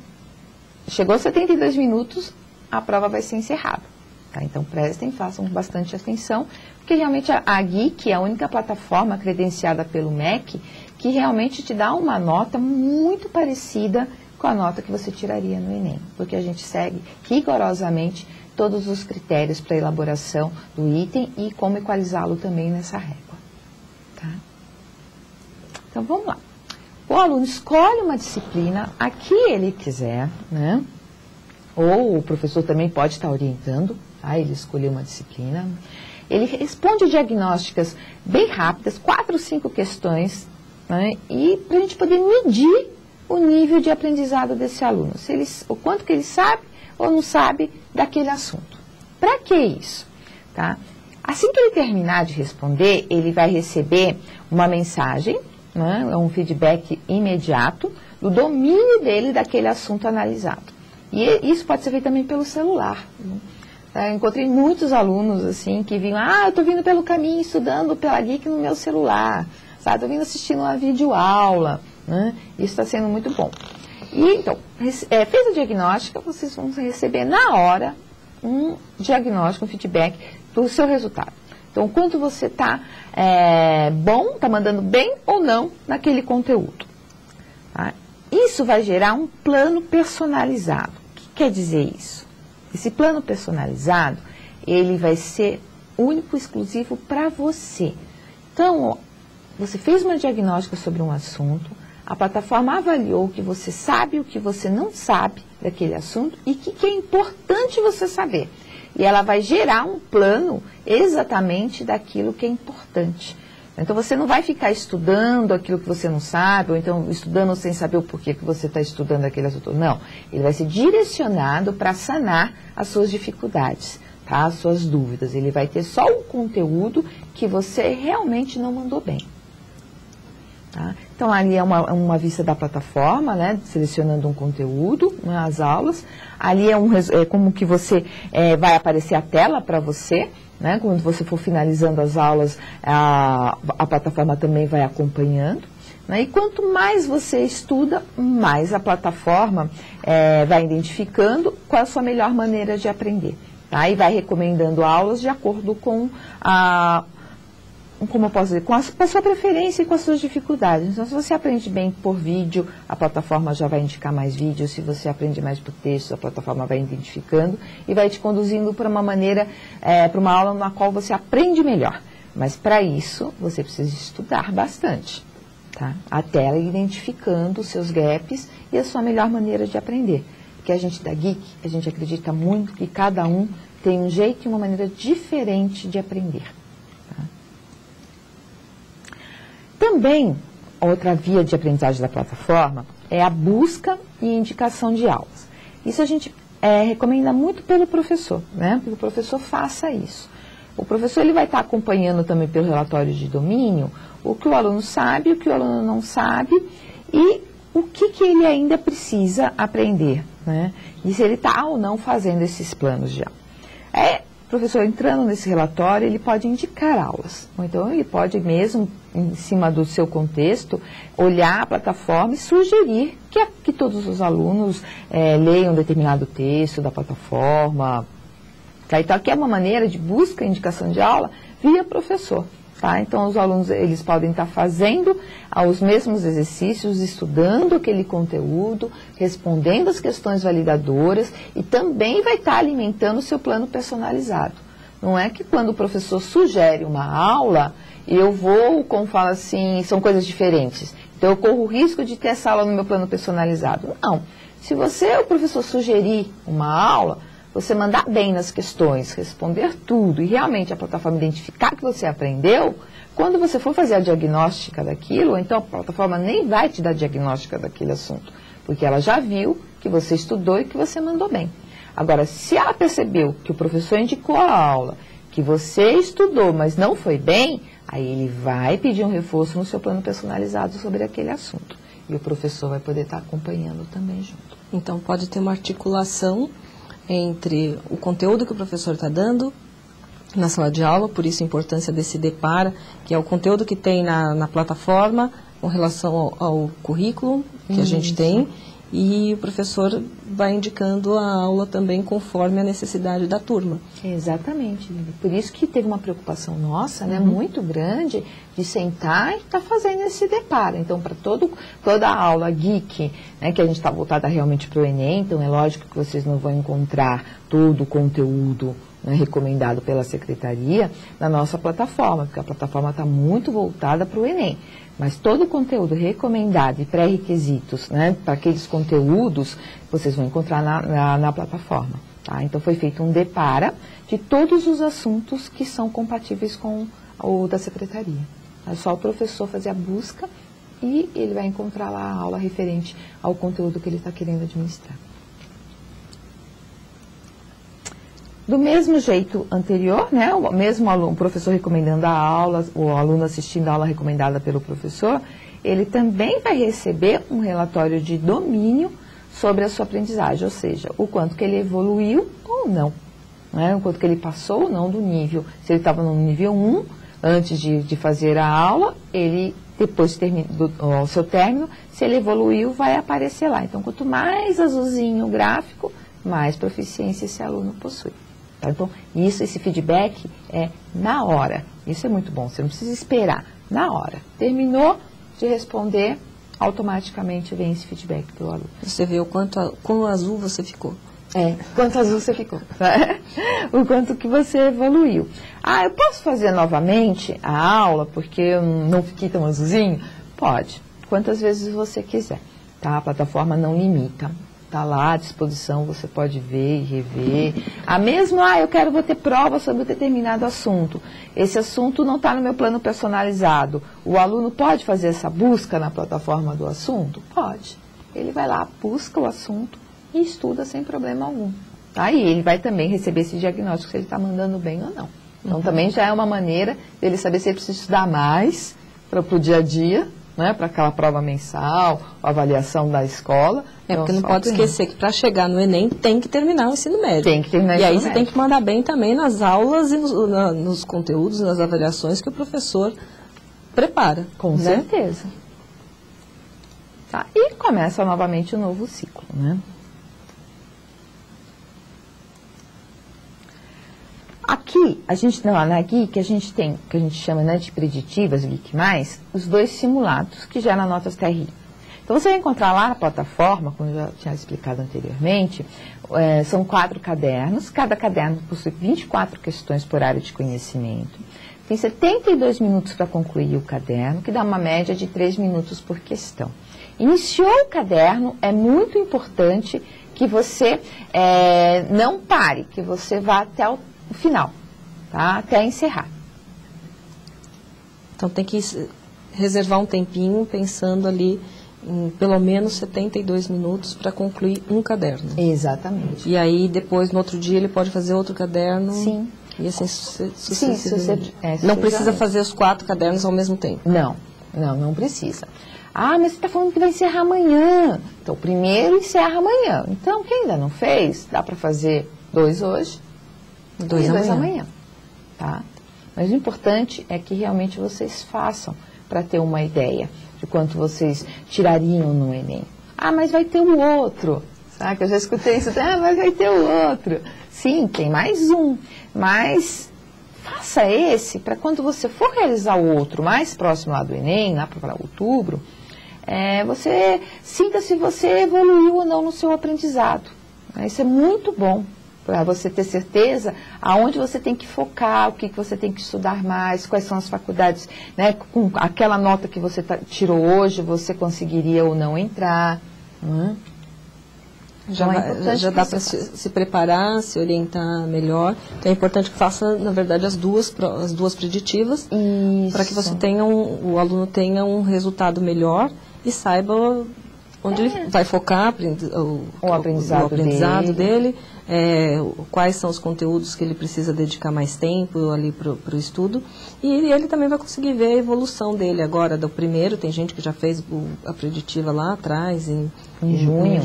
Speaker 2: chegou 72 minutos, a prova vai ser encerrada, tá? Então, prestem, façam bastante atenção, porque realmente a Geek é a única plataforma credenciada pelo MEC que realmente te dá uma nota muito parecida com a nota que você tiraria no Enem, porque a gente segue rigorosamente todos os critérios para elaboração do item e como equalizá-lo também nessa régua. Tá? Então, vamos lá. O aluno escolhe uma disciplina a que ele quiser, né? Ou o professor também pode estar orientando, tá? Ele escolheu uma disciplina. Ele responde diagnósticas bem rápidas, 4 ou 5 questões, né? E para a gente poder medir o nível de aprendizado desse aluno, o quanto que ele sabe ou não sabe daquele assunto. Para que isso? Tá? Assim que ele terminar de responder, ele vai receber uma mensagem, né, um feedback imediato do domínio dele daquele assunto analisado. E isso pode ser feito também pelo celular. Né? Eu encontrei muitos alunos assim que vinham, eu estou vindo pelo caminho estudando pela Geek no meu celular. Estou vindo assistindo uma videoaula, né? Isso está sendo muito bom. E então, fez a diagnóstica, vocês vão receber na hora um diagnóstico, um feedback do seu resultado. Então, quanto você está bom, está mandando bem ou não naquele conteúdo. Tá? Isso vai gerar um plano personalizado. O que quer dizer isso? Esse plano personalizado, ele vai ser único e exclusivo para você. Então, você fez uma diagnóstica sobre um assunto, a plataforma avaliou o que você sabe e o que você não sabe daquele assunto e o que é importante você saber. E ela vai gerar um plano exatamente daquilo que é importante. Então, você não vai ficar estudando aquilo que você não sabe, ou então estudando sem saber o porquê que você está estudando aquele assunto. Não, ele vai ser direcionado para sanar as suas dificuldades, tá? As suas dúvidas. Ele vai ter só o conteúdo que você realmente não mandou bem. Tá? Então, ali é uma vista da plataforma, né, selecionando um conteúdo, né, as aulas. Ali é como que você vai aparecer a tela para você, né, quando você for finalizando as aulas, a plataforma também vai acompanhando. Né, e quanto mais você estuda, mais a plataforma vai identificando qual é a sua melhor maneira de aprender. Tá? E vai recomendando aulas de acordo com como eu posso dizer, com a sua preferência e com as suas dificuldades. Então, se você aprende bem por vídeo, a plataforma já vai indicar mais vídeos. Se você aprende mais por texto, a plataforma vai identificando e vai te conduzindo para uma maneira, para uma aula na qual você aprende melhor. Mas para isso, você precisa estudar bastante, tá? Até ela identificando os seus gaps e a sua melhor maneira de aprender. Porque a gente da Geek, a gente acredita muito que cada um tem um jeito e uma maneira diferente de aprender. Tá? Também, outra via de aprendizagem da plataforma é a busca e indicação de aulas. Isso a gente recomenda muito pelo professor, né? Que o professor faça isso. O professor ele vai estar acompanhando também pelo relatório de domínio o que o aluno sabe, o que o aluno não sabe e o que ele ainda precisa aprender, né? E se ele está ou não fazendo esses planos já. O professor entrando nesse relatório, ele pode indicar aulas. Ou então ele pode mesmo, em cima do seu contexto, olhar a plataforma e sugerir que todos os alunos leiam determinado texto da plataforma. Tá? Então, aqui é uma maneira de busca e indicação de aula via professor. Tá? Então, os alunos eles podem estar fazendo os mesmos exercícios, estudando aquele conteúdo, respondendo as questões validadoras e também vai estar alimentando o seu plano personalizado. Não é que quando o professor sugere uma aula, eu vou, como fala assim, são coisas diferentes. Então, eu corro o risco de ter essa aula no meu plano personalizado. Não. Se o professor sugerir uma aula, você mandar bem nas questões, responder tudo e realmente a plataforma identificar que você aprendeu, quando você for fazer a diagnóstica daquilo, então a plataforma nem vai te dar diagnóstica daquele assunto, porque ela já viu que você estudou e que você mandou bem. Agora, se ela percebeu que o professor indicou a aula, que você estudou, mas não foi bem, aí ele vai pedir um reforço no seu plano personalizado sobre aquele assunto. E o professor vai poder estar acompanhando também junto.
Speaker 1: Então, pode ter uma articulação entre o conteúdo que o professor está dando na sala de aula, por isso a importância desse depara, que é o conteúdo que tem na plataforma com relação ao currículo que a gente tem, e o professor vai indicando a aula também conforme a necessidade da turma.
Speaker 2: Exatamente. Por isso que teve uma preocupação nossa, né, muito grande, de sentar e estar fazendo esse deparo. Então, para toda a aula Geek, né, que a gente está voltada realmente para o Enem, então é lógico que vocês não vão encontrar todo o conteúdo, né, recomendado pela secretaria na nossa plataforma, porque a plataforma está muito voltada para o Enem. Mas todo o conteúdo recomendado e pré-requisitos, né, para aqueles conteúdos, vocês vão encontrar na plataforma. Tá? Então, foi feito um depara de todos os assuntos que são compatíveis com o da secretaria. É só o professor fazer a busca e ele vai encontrar lá a aula referente ao conteúdo que ele está querendo administrar. Do mesmo jeito anterior, né, o mesmo aluno, o professor recomendando a aula, o aluno assistindo a aula recomendada pelo professor, ele também vai receber um relatório de domínio sobre a sua aprendizagem, ou seja, o quanto que ele evoluiu ou não, né, o quanto que ele passou ou não do nível. Se ele estava no nível 1, antes de fazer a aula, ele, depois ao seu término, se ele evoluiu, vai aparecer lá. Então, quanto mais azulzinho o gráfico, mais proficiência esse aluno possui. Tá? Então, esse feedback é na hora. Isso é muito bom, você não precisa esperar. Na hora. Terminou de responder, automaticamente vem esse feedback para o aluno.
Speaker 1: Você vê o quão azul você ficou.
Speaker 2: Quanto azul você ficou. Tá? O quanto que você evoluiu. Eu posso fazer novamente a aula porque eu não fiquei tão azulzinho? Pode. Quantas vezes você quiser. Tá? A plataforma não limita. Está lá à disposição, você pode ver e rever. Vou ter prova sobre um determinado assunto. Esse assunto não está no meu plano personalizado. O aluno pode fazer essa busca na plataforma do assunto? Pode. Ele vai lá, busca o assunto e estuda sem problema algum. Tá? E ele vai também receber esse diagnóstico se ele está mandando bem ou não. Então, também já é uma maneira dele saber se ele precisa estudar mais para o dia a dia, né, para aquela prova mensal, avaliação da escola.
Speaker 1: Porque não pode esquecer que para chegar no Enem tem que terminar o ensino médio.
Speaker 2: Tem que terminar o ensino médio.
Speaker 1: E aí você tem que mandar bem também nas aulas e nos conteúdos, nas avaliações que o professor prepara.
Speaker 2: Com certeza. Tá? E começa novamente o novo ciclo, né? Aqui, na Geek, a gente tem, que a gente chama, né, de preditivas, Geek+, os 2 simulados que geram notas TRI. Então, você vai encontrar lá na plataforma, como eu já tinha explicado anteriormente, são 4 cadernos, cada caderno possui 24 questões por área de conhecimento. Tem 72 minutos para concluir o caderno, que dá uma média de 3 minutos por questão. Iniciou o caderno, é muito importante que você não pare, que você vá até o final, tá? Até encerrar.
Speaker 1: Então tem que reservar um tempinho pensando ali em pelo menos 72 minutos para concluir um caderno.
Speaker 2: Exatamente.
Speaker 1: E aí depois, no outro dia, ele pode fazer outro caderno.
Speaker 2: Sim.
Speaker 1: E assim sucessivamente.
Speaker 2: Sim,
Speaker 1: não precisa fazer os 4 cadernos ao mesmo tempo.
Speaker 2: Não precisa. Ah, mas você está falando que vai encerrar amanhã. Então, o primeiro encerra amanhã. Então, quem ainda não fez, dá para fazer 2 hoje, 2 amanhã. Tá? Mas o importante é que realmente vocês façam para ter uma ideia de quanto vocês tirariam no Enem. Ah, mas vai ter o outro. Sabe? Eu já escutei isso. Ah, mas vai ter o outro. Sim, tem mais um. Mas faça esse para quando você for realizar o outro mais próximo lá do Enem, lá para outubro, você sinta se você evoluiu ou não no seu aprendizado. Isso é muito bom para você ter certeza aonde você tem que focar, o que você tem que estudar mais, quais são as faculdades, né, com aquela nota que você tirou hoje, você conseguiria ou não entrar.
Speaker 1: Já dá para se preparar, se orientar melhor. Então é importante que faça, na verdade, as duas preditivas, para que você o aluno tenha um resultado melhor e saiba onde ele vai focar o aprendizado dele, quais são os conteúdos que ele precisa dedicar mais tempo ali para o estudo. E ele também vai conseguir ver a evolução dele agora do primeiro. Tem gente que já fez a preditiva lá atrás, em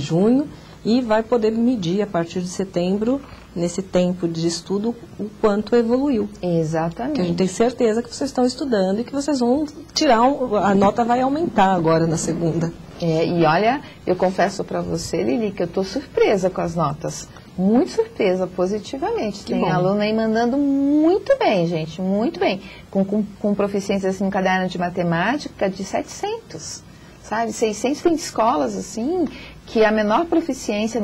Speaker 1: junho. E vai poder medir a partir de setembro, nesse tempo de estudo, o quanto evoluiu.
Speaker 2: Exatamente.
Speaker 1: Que a gente tem certeza que vocês estão estudando e que vocês vão tirar, a nota vai aumentar agora na segunda.
Speaker 2: E olha, eu confesso para você, Lili, que eu estou surpresa com as notas. Muito surpresa, positivamente. Tem aluno aí mandando muito bem, gente, muito bem. Com proficiência assim, no caderno de matemática de 700. Sabe, 600 tem escolas assim, que a menor proficiência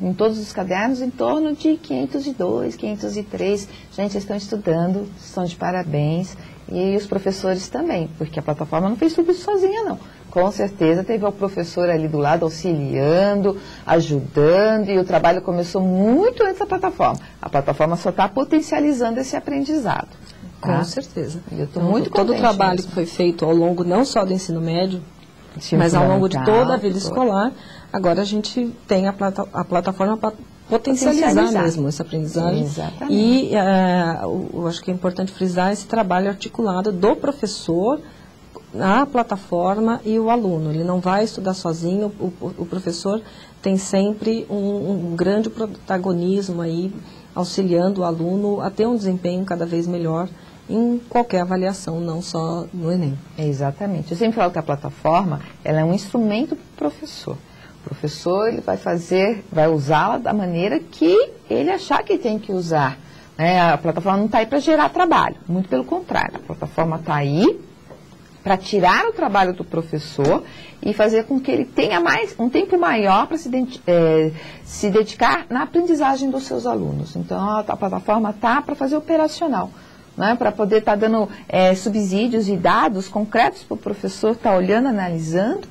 Speaker 2: em todos os cadernos em torno de 502, 503. Gente, eles estão estudando, estão de parabéns. E os professores também, porque a plataforma não fez tudo isso sozinha, não. Com certeza teve o professor ali do lado auxiliando, ajudando, e o trabalho começou muito antes da plataforma. A plataforma só está potencializando esse aprendizado.
Speaker 1: Tá? Com certeza.
Speaker 2: Eu estou muito contente.
Speaker 1: Todo o trabalho que foi feito ao longo não só do ensino médio, mas ao longo de toda a vida escolar, agora a gente tem a plataforma para potencializar mesmo essa aprendizagem.
Speaker 2: Exatamente.
Speaker 1: E eu acho que é importante frisar esse trabalho articulado do professor, a plataforma e o aluno. Ele não vai estudar sozinho, o professor tem sempre um grande protagonismo aí, auxiliando o aluno a ter um desempenho cada vez melhor em qualquer avaliação, não só no Enem.
Speaker 2: Exatamente. Eu sempre falo que a plataforma ela é um instrumento para o professor. O professor ele vai usá-la da maneira que ele achar que tem que usar. A plataforma não está aí para gerar trabalho, muito pelo contrário. A plataforma está aí para tirar o trabalho do professor e fazer com que ele tenha um tempo maior para se dedicar na aprendizagem dos seus alunos. Então, a plataforma está para fazer operacional. Para poder estar dando subsídios e dados concretos para o professor estar olhando, analisando,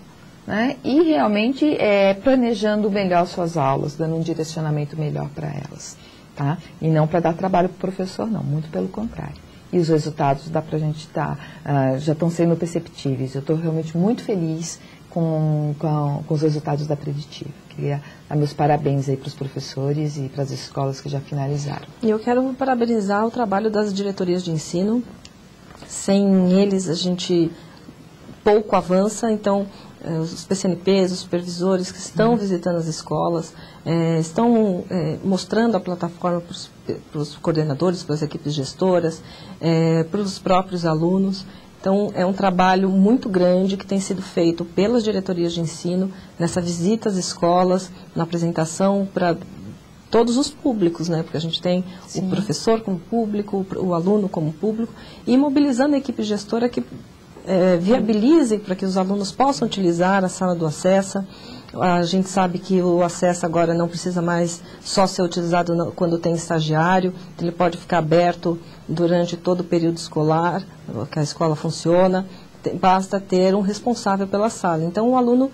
Speaker 2: e realmente planejando melhor suas aulas, dando um direcionamento melhor para elas. Tá? E não para dar trabalho para o professor, não, muito pelo contrário. E os resultados já estão sendo perceptíveis. Eu estou realmente muito feliz com os resultados da preditiva. Queria dar meus parabéns aí para os professores e para as escolas que já finalizaram.
Speaker 1: E eu quero parabenizar o trabalho das diretorias de ensino. Sem eles a gente pouco avança, então os PCNPs, os supervisores que estão visitando as escolas, estão mostrando a plataforma para os coordenadores, para as equipes gestoras, para os próprios alunos. Então, é um trabalho muito grande que tem sido feito pelas diretorias de ensino, nessa visita às escolas, na apresentação para todos os públicos, né? Porque a gente tem Sim. o professor como público, o aluno como público, e mobilizando a equipe gestora que viabilize para que os alunos possam utilizar a sala do Acessa. A gente sabe que o Acessa agora não precisa mais só ser utilizado quando tem estagiário, ele pode ficar aberto durante todo o período escolar, que a escola funciona, basta ter um responsável pela sala. Então, o aluno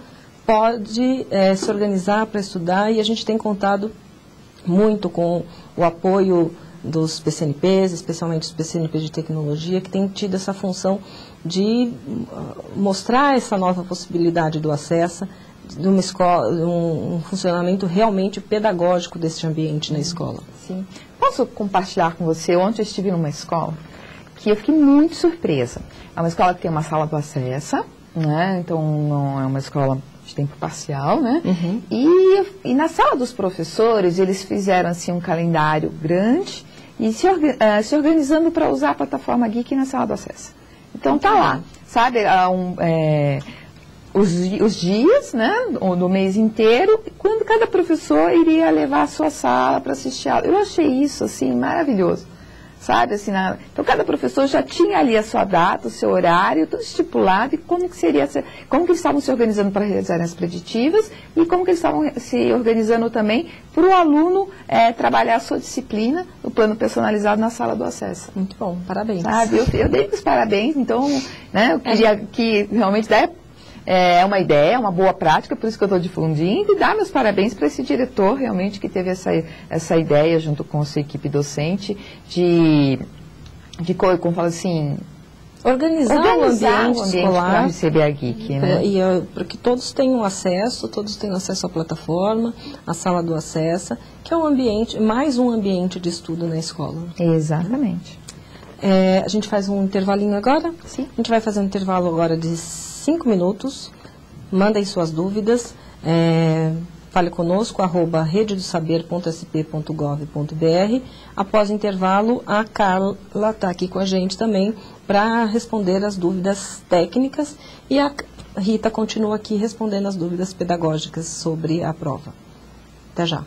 Speaker 1: pode se organizar para estudar e a gente tem contado muito com o apoio dos PCNPs, especialmente os PCNPs de tecnologia, que têm tido essa função de mostrar essa nova possibilidade do Acessa, de uma escola, um funcionamento realmente pedagógico desse ambiente na escola.
Speaker 2: Sim. Posso compartilhar com você? Ontem eu estive numa escola que eu fiquei muito surpresa. É uma escola que tem uma sala do Acessa, né? Então não é uma escola de tempo parcial, né? Uhum. E na sala dos professores eles fizeram assim um calendário grande e se organizando para usar a plataforma Geek na sala do Acessa. Então tá lá, sabe? Os dias, né, do mês inteiro, quando cada professor iria levar a sua sala para assistir aula. Eu achei isso, assim, maravilhoso, sabe? Assim, então, cada professor já tinha ali a sua data, o seu horário, tudo estipulado, e como que eles estavam se organizando para realizar as preditivas, e como que eles estavam se organizando também para o aluno trabalhar a sua disciplina, o plano personalizado na sala do Acessa.
Speaker 1: Muito bom, parabéns.
Speaker 2: Sabe? Eu dei os parabéns, então, né, eu queria que realmente é uma ideia, uma boa prática, por isso que eu estou difundindo, e dar meus parabéns para esse diretor realmente que teve essa ideia junto com a sua equipe docente de como fala assim,
Speaker 1: organizar o ambiente escolar
Speaker 2: para receber a Geek, né?
Speaker 1: E para que todos tenham acesso à plataforma, à sala do Acessa, que é um ambiente, mais um ambiente de estudo na escola.
Speaker 2: Exatamente.
Speaker 1: A gente faz um intervalinho agora?
Speaker 2: Sim.
Speaker 1: A gente vai fazer um intervalo agora de 5 minutos. Mandem suas dúvidas. Fale conosco, @rededosaber.sp.gov.br. Após o intervalo, a Carla está aqui com a gente também para responder as dúvidas técnicas e a Rita continua aqui respondendo as dúvidas pedagógicas sobre a prova. Até já.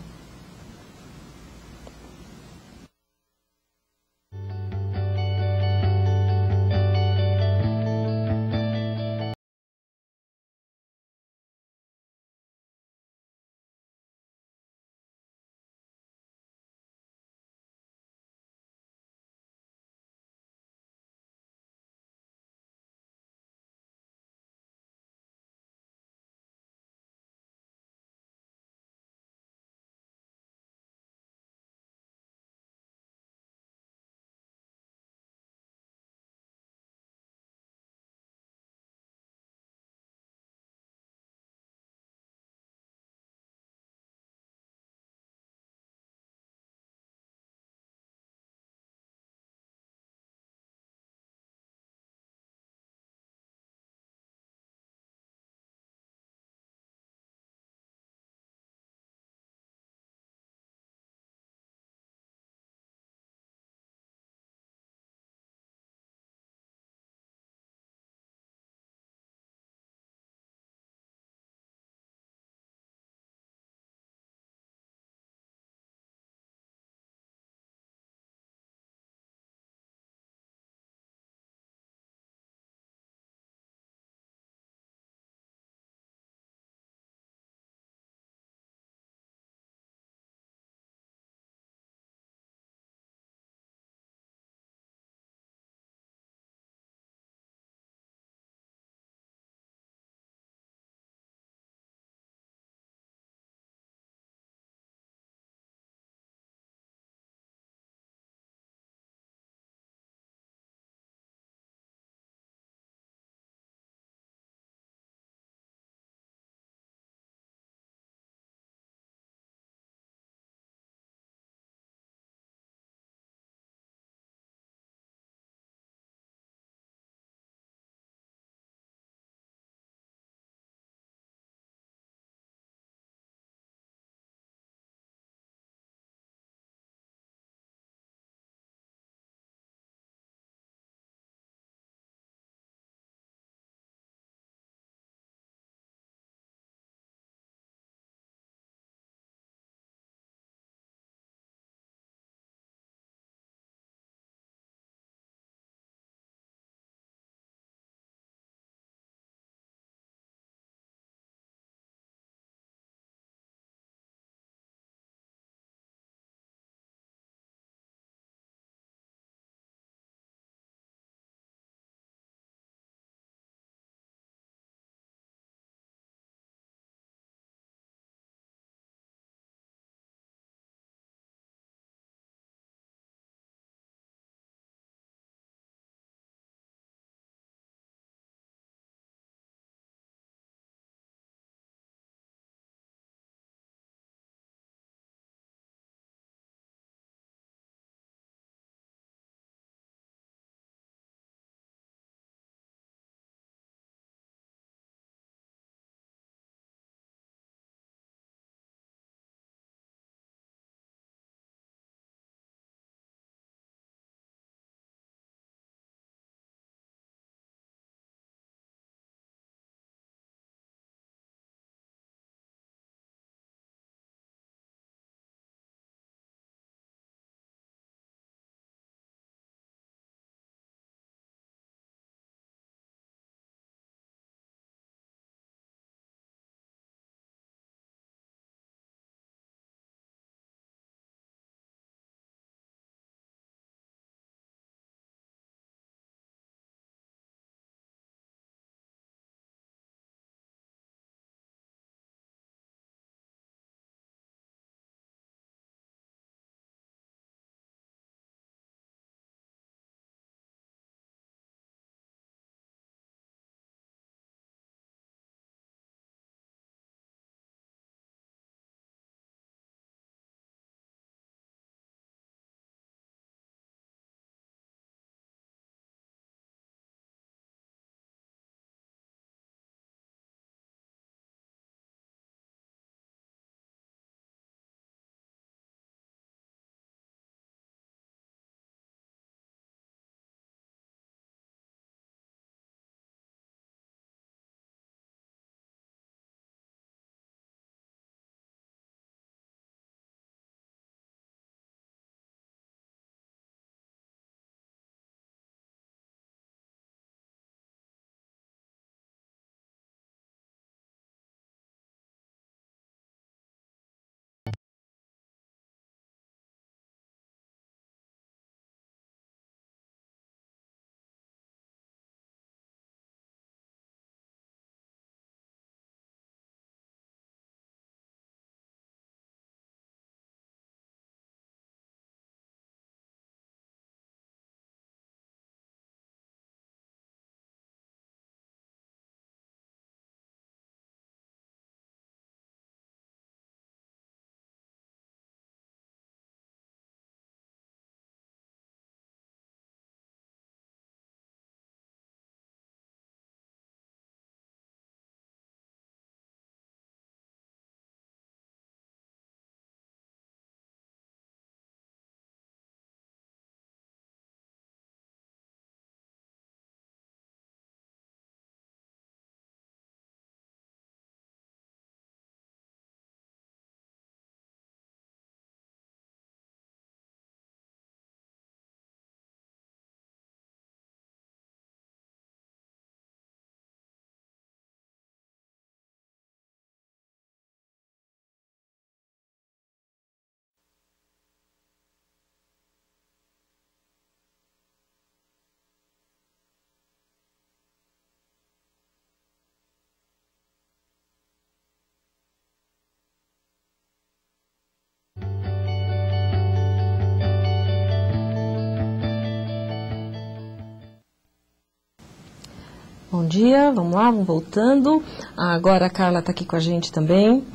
Speaker 1: Bom dia, vamos lá, vamos voltando. Agora a Carla está aqui com a gente também.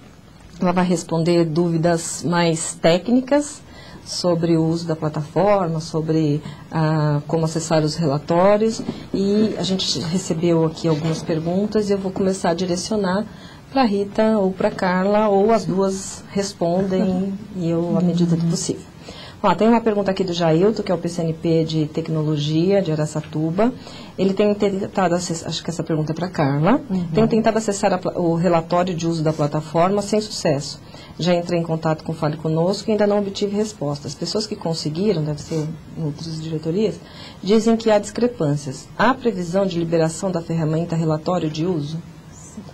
Speaker 1: Ela vai responder dúvidas mais técnicas sobre o uso da plataforma, sobre como acessar os relatórios. E a gente recebeu aqui algumas perguntas e eu vou começar a direcionar para a Rita ou para a Carla, ou as duas respondem e eu, à medida do possível. Ó, tem uma pergunta aqui do Jailton, que é o PCNP de Tecnologia de Araçatuba. Ele tem tentado acessar, acho que essa pergunta é para a Carla, tem tentado acessar o relatório de uso da plataforma sem sucesso. Já entrei em contato com o Fale Conosco e ainda não obtive resposta. As pessoas que conseguiram, deve ser em outras diretorias, dizem que há discrepâncias. Há previsão de liberação da ferramenta relatório de uso?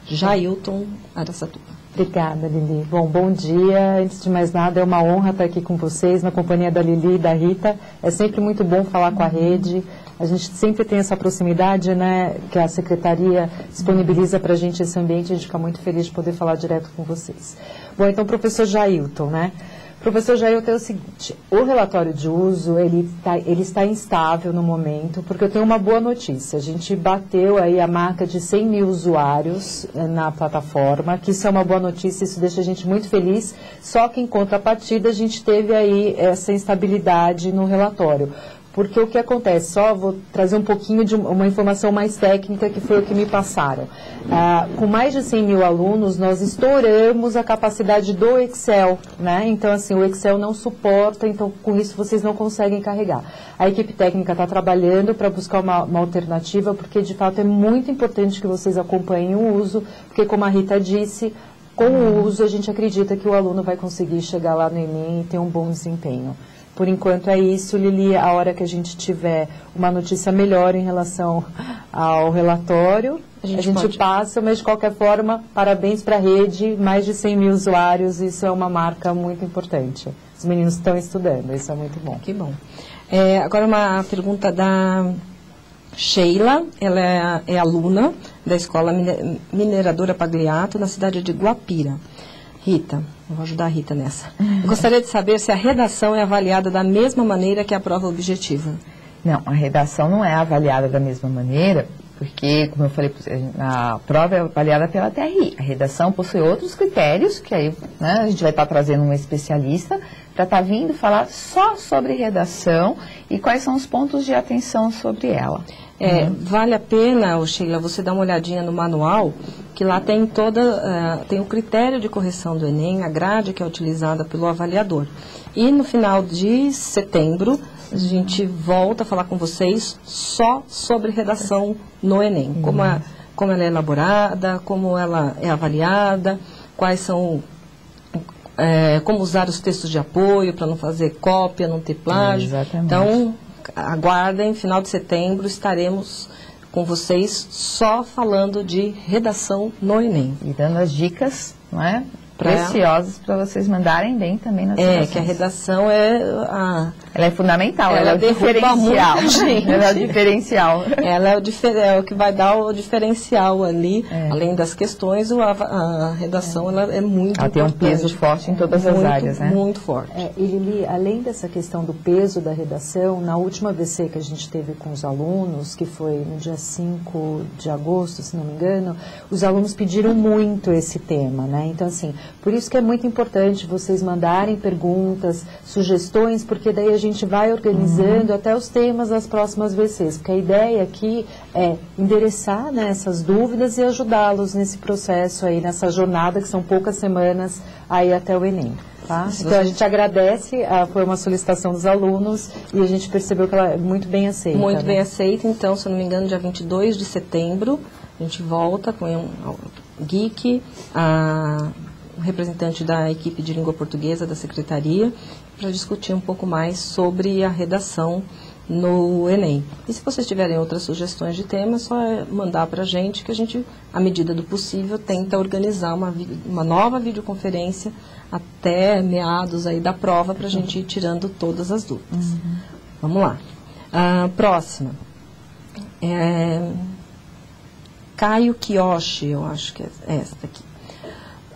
Speaker 1: Jailton, Araçatuba.
Speaker 3: Obrigada, Lili. Bom dia. Antes de mais nada, é uma honra estar aqui com vocês, na companhia da Lili e da Rita. É sempre muito bom falar com a rede. A gente sempre tem essa proximidade, né, que a Secretaria disponibiliza para a gente esse ambiente. A gente fica muito feliz de poder falar direto com vocês. Bom, então, professor Jailton, né? Professor Jailton, é o seguinte, o relatório de uso, ele está instável no momento, porque eu tenho uma boa notícia. A gente bateu aí a marca de 100 mil usuários na plataforma, que isso é uma boa notícia, isso deixa a gente muito feliz, só que em contrapartida a gente teve aí essa instabilidade no relatório. Porque o que acontece, só vou trazer um pouquinho de uma informação mais técnica que foi o que me passaram. Com mais de 100 mil alunos, nós estouramos a capacidade do Excel, né? Então, assim, o Excel não suporta, então, com isso, vocês não conseguem carregar. A equipe técnica está trabalhando para buscar uma alternativa, porque, de fato, é muito importante que vocês acompanhem o uso, porque, como a Rita disse, com o uso, a gente acredita que o aluno vai conseguir chegar lá no Enem e ter um bom desempenho. Por enquanto é isso, Lili. A hora que a gente tiver uma notícia melhor em relação ao relatório, a gente passa, mas de qualquer forma, parabéns para a rede, mais de 100 mil usuários, isso é uma marca muito importante. Os meninos estão estudando, isso é muito bom.
Speaker 1: Que bom. Agora uma pergunta da Sheila, ela é aluna da Escola Mineradora Pagliato, na cidade de Guapira. Rita, eu vou ajudar a Rita nessa. Eu gostaria de saber se a redação é avaliada da mesma maneira que a prova objetiva.
Speaker 2: Não, a redação não é avaliada da mesma maneira, porque, como eu falei, a prova é avaliada pela TRI. A redação possui outros critérios, que aí, né, a gente vai estar trazendo um especialista para estar vindo falar só sobre redação e quais são os pontos de atenção sobre ela.
Speaker 1: Vale a pena, Sheila, você dar uma olhadinha no manual, que lá tem tem o critério de correção do Enem, a grade que é utilizada pelo avaliador. E no final de setembro, a gente volta a falar com vocês só sobre redação no Enem. Como ela é elaborada, como ela é avaliada, quais são... como usar os textos de apoio para não fazer cópia, não ter plágio.
Speaker 2: Exatamente.
Speaker 1: Então, aguardem, final de setembro estaremos com vocês só falando de redação no Enem.
Speaker 2: E dando as dicas, não é? Preciosas para vocês mandarem bem também nas
Speaker 1: redações. Que a redação
Speaker 2: ela é fundamental, ela é o
Speaker 1: diferencial.
Speaker 2: Ela é o diferencial.
Speaker 1: Ela é o que vai dar o diferencial ali, além das questões, a redação ela é muito
Speaker 2: importante. Ela tem um peso forte em todas as áreas, né?
Speaker 1: Muito forte.
Speaker 3: E Lili, além dessa questão do peso da redação, na última VC que a gente teve com os alunos, que foi no dia 5 de agosto, se não me engano, os alunos pediram muito esse tema, né? Então, assim, por isso que é muito importante vocês mandarem perguntas, sugestões, porque daí a gente vai organizando até os temas das próximas VCs, porque a ideia aqui é endereçar, né, essas dúvidas e ajudá-los nesse processo aí, nessa jornada, que são poucas semanas aí até o Enem. Tá? Então a gente agradece, foi uma solicitação dos alunos e a gente percebeu que ela é muito bem aceita.
Speaker 1: Muito bem aceita, então, se eu não me engano, dia 22 de setembro, a gente volta com um geek, um representante da equipe de língua portuguesa da Secretaria, para discutir um pouco mais sobre a redação no Enem. E se vocês tiverem outras sugestões de temas, só mandar para a gente, que a gente, à medida do possível, tenta organizar uma nova videoconferência até meados aí da prova, para a gente ir tirando todas as dúvidas. Vamos lá. Próxima. Caio Kiyoshi, eu acho que é esta aqui.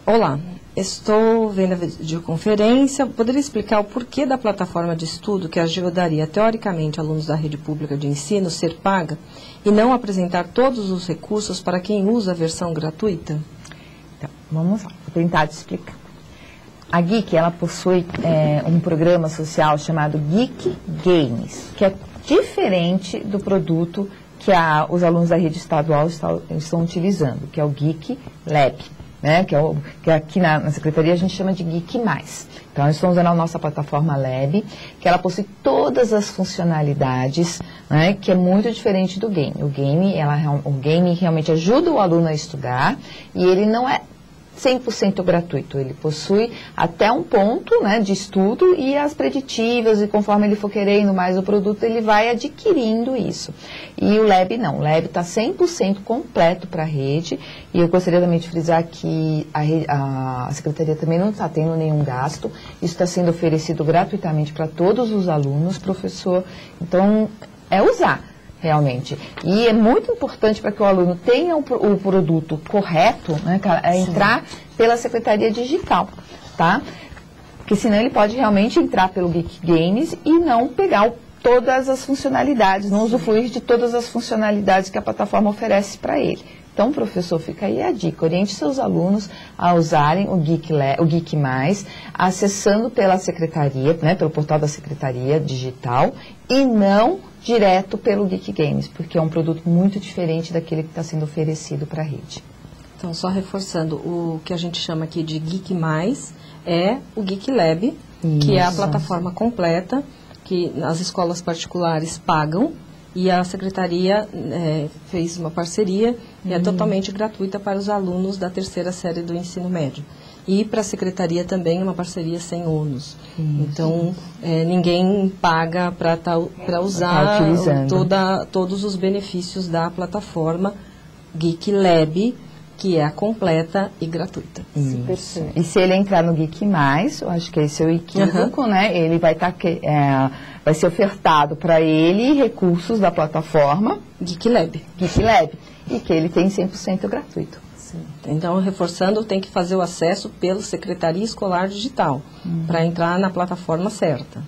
Speaker 1: Olá, Estou vendo a videoconferência. Poderia explicar o porquê da plataforma de estudo que ajudaria, teoricamente, alunos da rede pública de ensino ser paga e não apresentar todos os recursos para quem usa a versão gratuita?
Speaker 2: Então, vamos lá, vou tentar te explicar. A Geek, ela possui um programa social chamado Geek Games, que é diferente do produto que os alunos da rede estadual estão utilizando, que é o Geek Lab. Né, que aqui na Secretaria a gente chama de Geek+. Então, nós estamos usando a nossa plataforma Lab, que ela possui todas as funcionalidades, né, que é muito diferente do game. O game realmente ajuda o aluno a estudar e ele não é 100% gratuito. Ele possui até um ponto, né, de estudo e as preditivas, e conforme ele for querendo mais o produto, ele vai adquirindo isso. E o Lab não. O Lab está 100% completo para a rede, e eu gostaria também de frisar que a Secretaria também não está tendo nenhum gasto. Isso está sendo oferecido gratuitamente para todos os alunos, professor. Então, é usar. Realmente. E é muito importante para que o aluno tenha o produto correto, né, entrar pela Secretaria Digital, tá? Porque senão ele pode realmente entrar pelo Geek Games e não pegar todas as funcionalidades, não usufruir de todas as funcionalidades que a plataforma oferece para ele. Então, professor, fica aí a dica. Oriente seus alunos a usarem o Geek+, acessando pela Secretaria, né, pelo portal da Secretaria Digital, e não direto pelo Geek Games, porque é um produto muito diferente daquele que está sendo oferecido para a rede.
Speaker 1: Então, só reforçando, o que a gente chama aqui de Geek+, é o Geek Lab, que é a plataforma completa, que as escolas particulares pagam, e a Secretaria fez uma parceria e é totalmente gratuita para os alunos da terceira série do ensino médio. E para a Secretaria também uma parceria sem ônus. Então, ninguém paga para usar todos os benefícios da plataforma Geek Lab, que é a completa e gratuita.
Speaker 2: E se ele entrar no Geek+, eu acho que esse é o equívoco, né? Ele vai vai ser ofertado para ele recursos da plataforma
Speaker 1: Geek Lab.
Speaker 2: E que ele tem 100% gratuito.
Speaker 1: Então, reforçando, tem que fazer o acesso pela Secretaria Escolar Digital, para entrar na plataforma certa.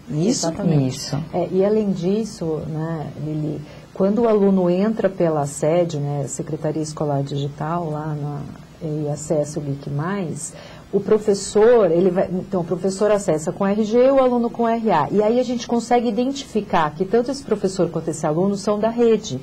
Speaker 1: Isso?
Speaker 3: Exatamente. Isso. E além disso, né, Lili, quando o aluno entra pela sede, né, Secretaria Escolar Digital, lá e acessa o Geek+, o professor, então o professor acessa com RG e o aluno com RA. E aí a gente consegue identificar que tanto esse professor quanto esse aluno são da rede.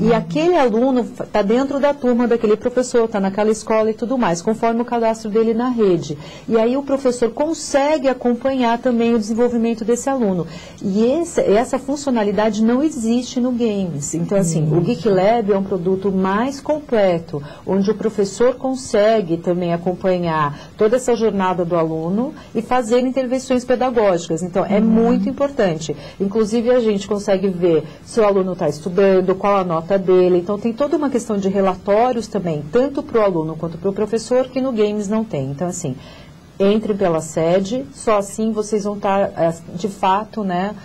Speaker 3: E aquele aluno está dentro da turma daquele professor, está naquela escola e tudo mais, conforme o cadastro dele na rede. E aí o professor consegue acompanhar também o desenvolvimento desse aluno. E essa funcionalidade não existe no Games. Então, assim, o Geek Lab é um produto mais completo, onde o professor consegue também acompanhar toda essa jornada do aluno e fazer intervenções pedagógicas. Então, é muito importante. Inclusive, a gente consegue ver se o aluno está estudando, qual a nota dele. Então, tem toda uma questão de relatórios também, tanto para o aluno quanto para o professor, que no Games não tem. Então, assim, entrem pela sede, só assim vocês vão estar, de fato, né,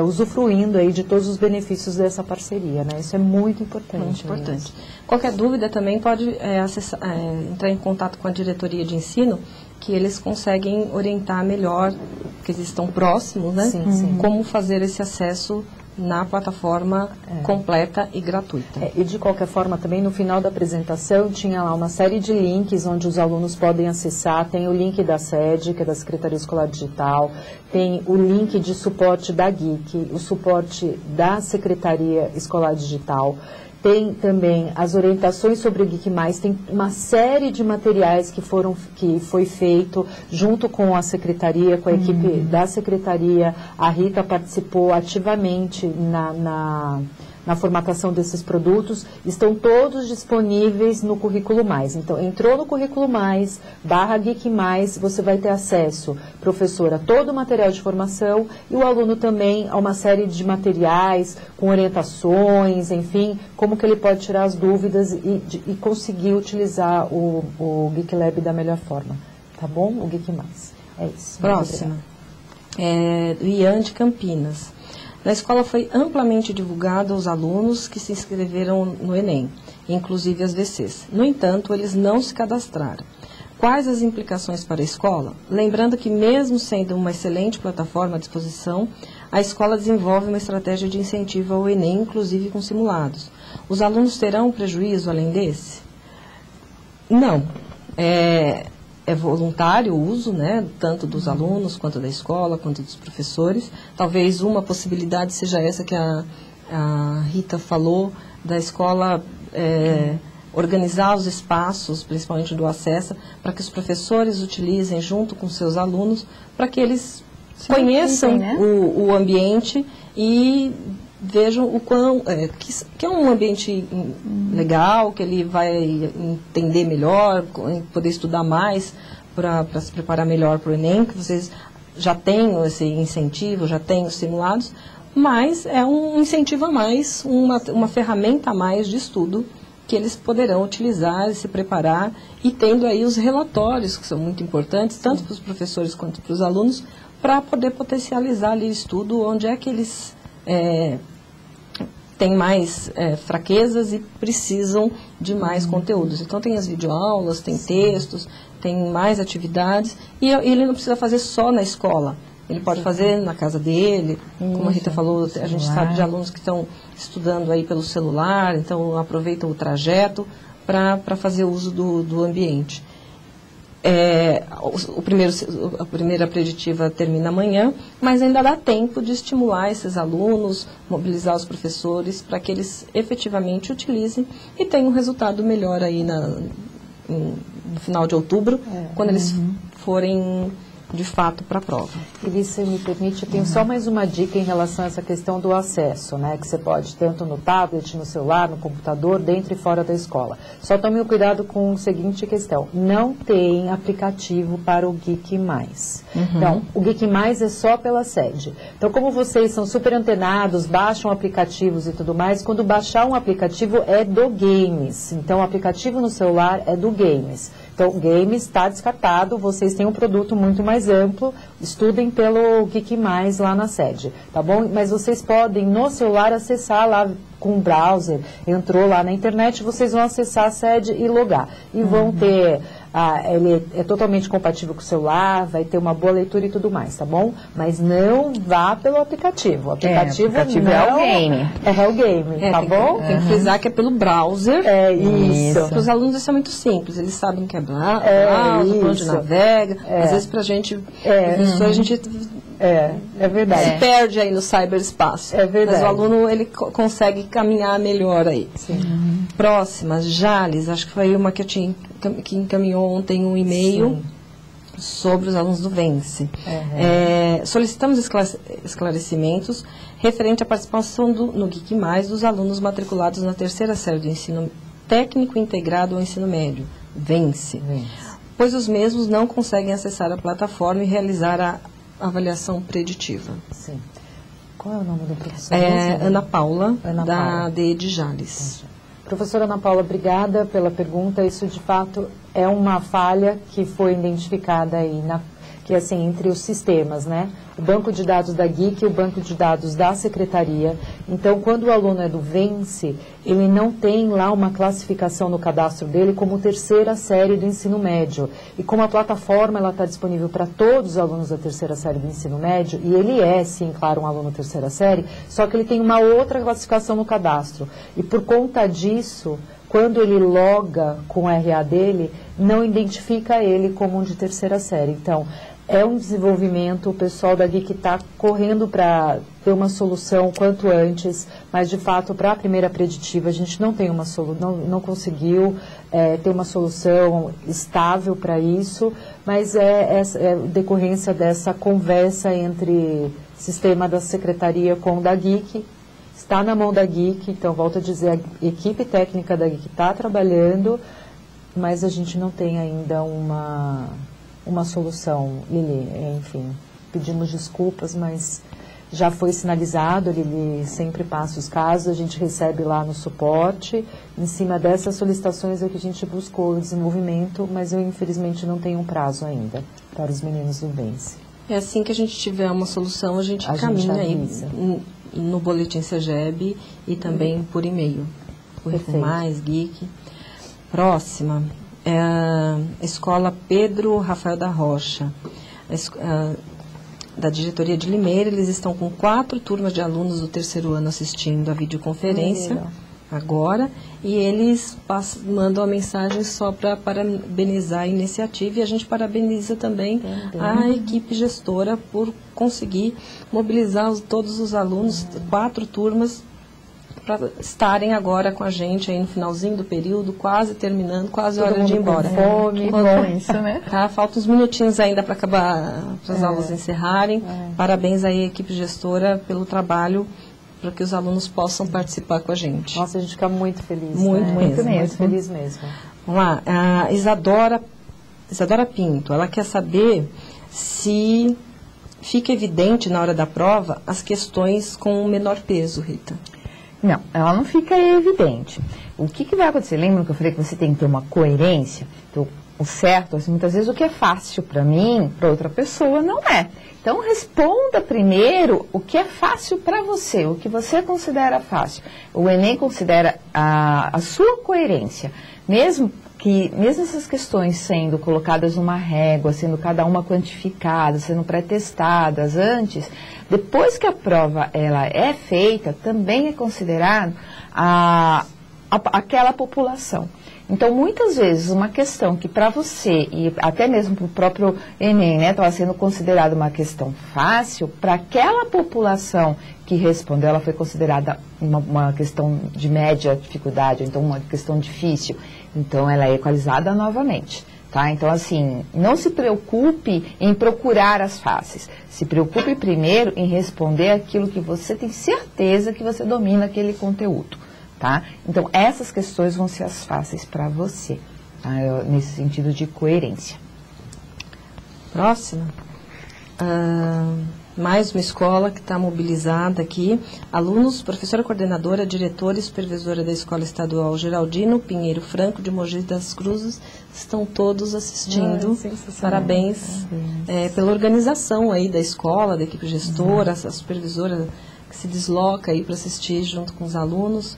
Speaker 3: usufruindo aí de todos os benefícios dessa parceria, né? Isso é muito importante.
Speaker 1: Muito importante. Qualquer dúvida também pode entrar em contato com a diretoria de ensino, que eles conseguem orientar melhor, porque eles estão próximos, né?
Speaker 3: Sim.
Speaker 1: Como fazer esse acesso na plataforma completa e gratuita.
Speaker 3: E de qualquer forma, também no final da apresentação tinha lá uma série de links onde os alunos podem acessar. Tem o link da sede, que é da Secretaria Escolar Digital, tem o link de suporte da Geek, o suporte da Secretaria Escolar Digital. Tem também as orientações sobre o Geek+, tem uma série de materiais que foi feito junto com a Secretaria, com a equipe da Secretaria. A Rita participou ativamente na formatação desses produtos, estão todos disponíveis no Currículo Mais. Então, entrou no Currículo Mais, /Geek+, você vai ter acesso, professor, a todo o material de formação e o aluno também a uma série de materiais com orientações, enfim, como que ele pode tirar as dúvidas e conseguir utilizar o Geek Lab da melhor forma. Tá bom? O Geek+. É isso.
Speaker 1: Próximo. Ian de Campinas. Na escola foi amplamente divulgado aos alunos que se inscreveram no Enem, inclusive as VCs. No entanto, eles não se cadastraram. Quais as implicações para a escola? Lembrando que mesmo sendo uma excelente plataforma à disposição, a escola desenvolve uma estratégia de incentivo ao Enem, inclusive com simulados. Os alunos terão prejuízo além desse? Não. É voluntário o uso, né, tanto dos alunos, quanto da escola, quanto dos professores. Talvez uma possibilidade seja essa que a Rita falou, da escola organizar os espaços, principalmente do acesso, para que os professores utilizem junto com seus alunos, para que eles conheçam, né, o ambiente e vejam o quão que é um ambiente legal, que ele vai entender melhor, poder estudar mais para se preparar melhor para o Enem, que vocês já têm esse incentivo, já têm os simulados, mas é um incentivo a mais, uma ferramenta a mais de estudo que eles poderão utilizar e se preparar, e tendo aí os relatórios, que são muito importantes, tanto para os professores quanto para os alunos, para poder potencializar ali o estudo, onde é que eles têm mais fraquezas e precisam de mais conteúdos. Então tem as videoaulas, tem textos, tem mais atividades, e ele não precisa fazer só na escola. Ele pode fazer na casa dele, como a Rita falou, a gente sabe de alunos que estão estudando aí pelo celular, então aproveitam o trajeto para fazer uso do ambiente. A primeira preditiva termina amanhã, mas ainda dá tempo de estimular esses alunos, mobilizar os professores para que eles efetivamente utilizem e tenham um resultado melhor aí no final de outubro, quando eles forem de fato para a prova.
Speaker 3: E se me permite, eu tenho só mais uma dica em relação a essa questão do acesso, né, que você pode tanto no tablet, no celular, no computador, dentro e fora da escola. Só tome o cuidado com a seguinte questão: não tem aplicativo para o Geek+. Então, o Geek+ é só pela sede. Então, como vocês são super antenados, baixam aplicativos e tudo mais, quando baixar um aplicativo é do Games. Então, o aplicativo no celular é do Games. Então, o Games está descartado, vocês têm um produto muito mais amplo, estudem pelo Geek+, lá na sede, tá bom? Mas vocês podem, no celular, acessar lá com o browser, entrou lá na internet, vocês vão acessar a sede e logar. E vão ter, ele é totalmente compatível com o celular, vai ter uma boa leitura e tudo mais, tá bom? Mas não vá pelo aplicativo. O aplicativo não
Speaker 2: é o game.
Speaker 3: É o game, tá bom?
Speaker 1: Tem que frisar que é pelo browser.
Speaker 3: Isso.
Speaker 1: Para os alunos isso é muito simples, eles sabem que é browser, por onde navega. Às vezes para a gente, professor, a gente
Speaker 3: é verdade.
Speaker 1: se perde aí no cyberespaço.
Speaker 3: É verdade.
Speaker 1: Mas o aluno, ele consegue caminhar melhor aí.
Speaker 3: Sim.
Speaker 1: Próxima, Jales, acho que foi uma que encaminhou ontem um e-mail sobre os alunos do Vence. Solicitamos esclarecimentos referente à participação no Geek+, dos alunos matriculados na terceira série do ensino técnico integrado ao ensino médio, Vence. Pois os mesmos não conseguem acessar a plataforma e realizar a avaliação preditiva.
Speaker 3: Sim. Qual é o nome do professor?
Speaker 1: Ana Paula, da AD de Jales.
Speaker 3: Professora Ana Paula, obrigada pela pergunta. Isso, de fato, é uma falha que foi identificada aí, que assim, entre os sistemas, né? O banco de dados da Geek e o banco de dados da secretaria. Então, quando o aluno é do Vence, ele não tem lá uma classificação no cadastro dele como terceira série do ensino médio. E como a plataforma está disponível para todos os alunos da terceira série do ensino médio, e ele é, sim, claro, um aluno terceira série, só que ele tem uma outra classificação no cadastro. E por conta disso, quando ele loga com o RA dele, não identifica ele como um de terceira série. Então, é um desenvolvimento, o pessoal da Geek está correndo para ter uma solução quanto antes, mas de fato para a primeira preditiva a gente não tem uma não conseguiu ter uma solução estável para isso, mas é decorrência dessa conversa entre sistema da secretaria com o da Geek. Está na mão da Geek, então volto a dizer, a equipe técnica da Geek está trabalhando, mas a gente não tem ainda uma solução, Lili. Enfim, pedimos desculpas, mas já foi sinalizado, Lili sempre passa os casos, a gente recebe lá no suporte, em cima dessas solicitações é que a gente buscou o desenvolvimento, mas eu infelizmente não tenho um prazo ainda para os meninos do Vence.
Speaker 1: É assim que a gente tiver uma solução, a gente caminha aí no boletim CEGEB e também por e-mail. Currículo Mais, Geek. Próxima. é a Escola Pedro Rafael da Rocha, da diretoria de Limeira. Eles estão com 4 turmas de alunos do 3º ano assistindo a videoconferência agora, e eles mandam a mensagem só para parabenizar a iniciativa, e a gente parabeniza também a equipe gestora por conseguir mobilizar todos os alunos, 4 turmas, para estarem agora com a gente aí no finalzinho do período, quase terminando, quase hora de ir embora.
Speaker 2: Fome, bom isso, né?
Speaker 1: Tá, faltam uns minutinhos ainda para acabar, para as aulas encerrarem. Parabéns aí à equipe gestora pelo trabalho, para que os alunos possam participar com a gente.
Speaker 3: Nossa, a gente fica muito feliz.
Speaker 1: Muito
Speaker 3: feliz mesmo.
Speaker 1: Vamos lá, a Isadora Pinto, ela quer saber se fica evidente na hora da prova as questões com menor peso, Rita.
Speaker 2: Não, ela não fica evidente. O que vai acontecer? Lembra que eu falei que você tem que ter uma coerência? Então, o certo, assim, muitas vezes o que é fácil para mim, para outra pessoa, não é. Então, responda primeiro o que é fácil para você, o que você considera fácil. O Enem considera a sua coerência, mesmo essas questões sendo colocadas numa régua, sendo cada uma quantificada, sendo pré-testadas antes, depois que a prova ela é feita, também é considerado aquela população. Então, muitas vezes, uma questão que para você, e até mesmo para o próprio Enem, né, estava sendo considerada uma questão fácil, para aquela população que respondeu, ela foi considerada uma questão de média dificuldade, ou então uma questão difícil. Então, ela é equalizada novamente. Tá? Então, assim, não se preocupe em procurar as fáceis. Se preocupe primeiro em responder aquilo que você tem certeza que você domina aquele conteúdo. Tá? Então, essas questões vão ser as fáceis para você, tá? Nesse sentido de coerência.
Speaker 1: Próxima. Mais uma escola que está mobilizada aqui. Alunos, professora coordenadora, diretora e supervisora da Escola Estadual Geraldino Pinheiro Franco, de Mogi das Cruzes, estão todos assistindo. Parabéns pela organização aí da escola, da equipe gestora, a supervisora que se desloca aí para assistir junto com os alunos.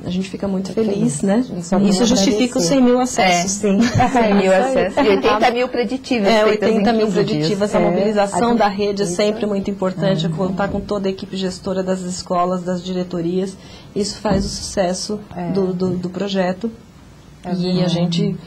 Speaker 1: A gente fica muito feliz, né? Isso justifica os 100 mil acessos.
Speaker 2: Sim, 100 mil acessos e 80 mil preditivas.
Speaker 1: 80 mil preditivas. A mobilização da rede é sempre muito importante, contar com toda a equipe gestora das escolas, das diretorias. Isso faz o sucesso do projeto. E a gente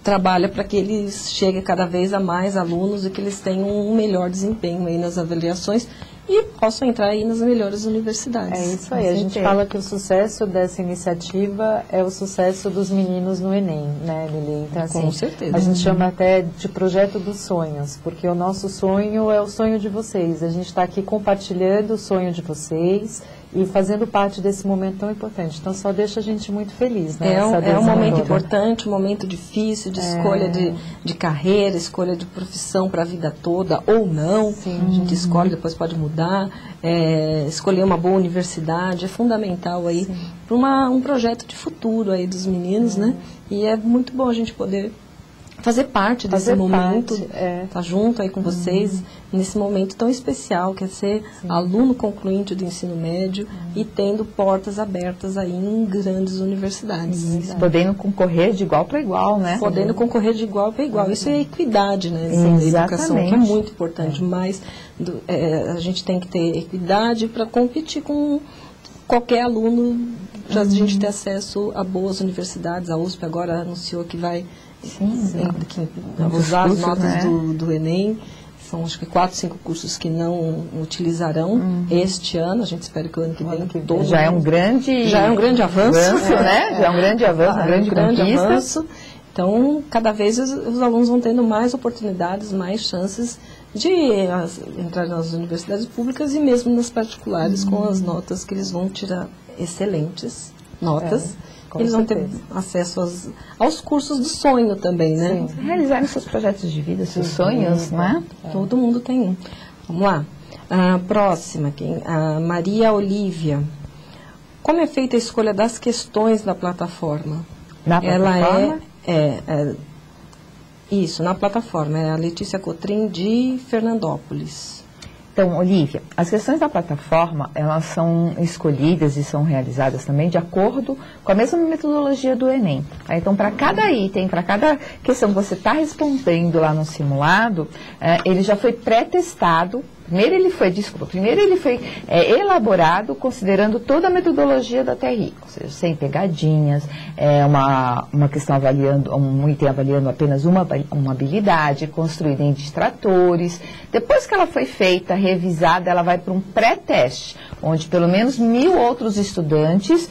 Speaker 1: trabalha para que eles cheguem cada vez a mais alunos e que eles tenham um melhor desempenho aí nas avaliações e possam entrar aí nas melhores universidades.
Speaker 3: É isso aí, a gente fala que o sucesso dessa iniciativa é o sucesso dos meninos no Enem, né, Lili? Então, assim,
Speaker 1: com certeza.
Speaker 3: A gente chama até de projeto dos sonhos, porque o nosso sonho é o sonho de vocês. A gente está aqui compartilhando o sonho de vocês e fazendo parte desse momento tão importante. Então, só deixa a gente muito feliz, né?
Speaker 1: É um momento importante, um momento difícil de escolha de carreira, escolha de profissão para a vida toda, ou não.
Speaker 3: Sim.
Speaker 1: A gente escolhe, depois pode mudar. Escolher uma boa universidade é fundamental aí para um projeto de futuro aí dos meninos, né? E é muito bom a gente poder fazer parte desse momento, estar junto aí com vocês, nesse momento tão especial, que é ser aluno concluinte do ensino médio e tendo portas abertas aí em grandes universidades.
Speaker 2: Podendo concorrer de igual para igual, né?
Speaker 1: Podendo concorrer de igual para igual. Isso é equidade, né? Essa educação, que é muito importante, mas a gente tem que ter equidade para competir com qualquer aluno, para a gente ter acesso a boas universidades. A USP agora anunciou que vai usar as notas do Enem. São acho que 4, 5 cursos que não utilizarão este ano. A gente espera que o ano que vem todo
Speaker 2: já é um grande
Speaker 1: avanço,
Speaker 2: né? Já é um grande avanço, uma grande avanço.
Speaker 1: Então, cada vez os alunos vão tendo mais oportunidades, mais chances de entrar nas universidades públicas e mesmo nas particulares, com as notas que eles vão tirar excelentes notas. Eles vão ter acesso aos cursos do sonho também, né?
Speaker 2: Sim. Realizarem seus projetos de vida, seus sonhos, né?
Speaker 1: Todo mundo tem um. Vamos lá. A próxima, a Maria Olívia. Como é feita a escolha das questões da plataforma?
Speaker 2: Na plataforma?
Speaker 1: Isso, na plataforma. É a Letícia Cotrim, de Fernandópolis.
Speaker 2: Então, Olívia, as questões da plataforma, elas são escolhidas e são realizadas também de acordo com a mesma metodologia do Enem. Tá? Então, para cada item, para cada questão que você está respondendo lá no simulado, ele já foi pré-testado. Primeiro ele foi elaborado considerando toda a metodologia da TRI, ou seja, sem pegadinhas, uma questão avaliando, um item avaliando apenas uma habilidade, construída em distratores. Depois que ela foi feita, revisada, ela vai para um pré-teste, onde pelo menos 1000 outros estudantes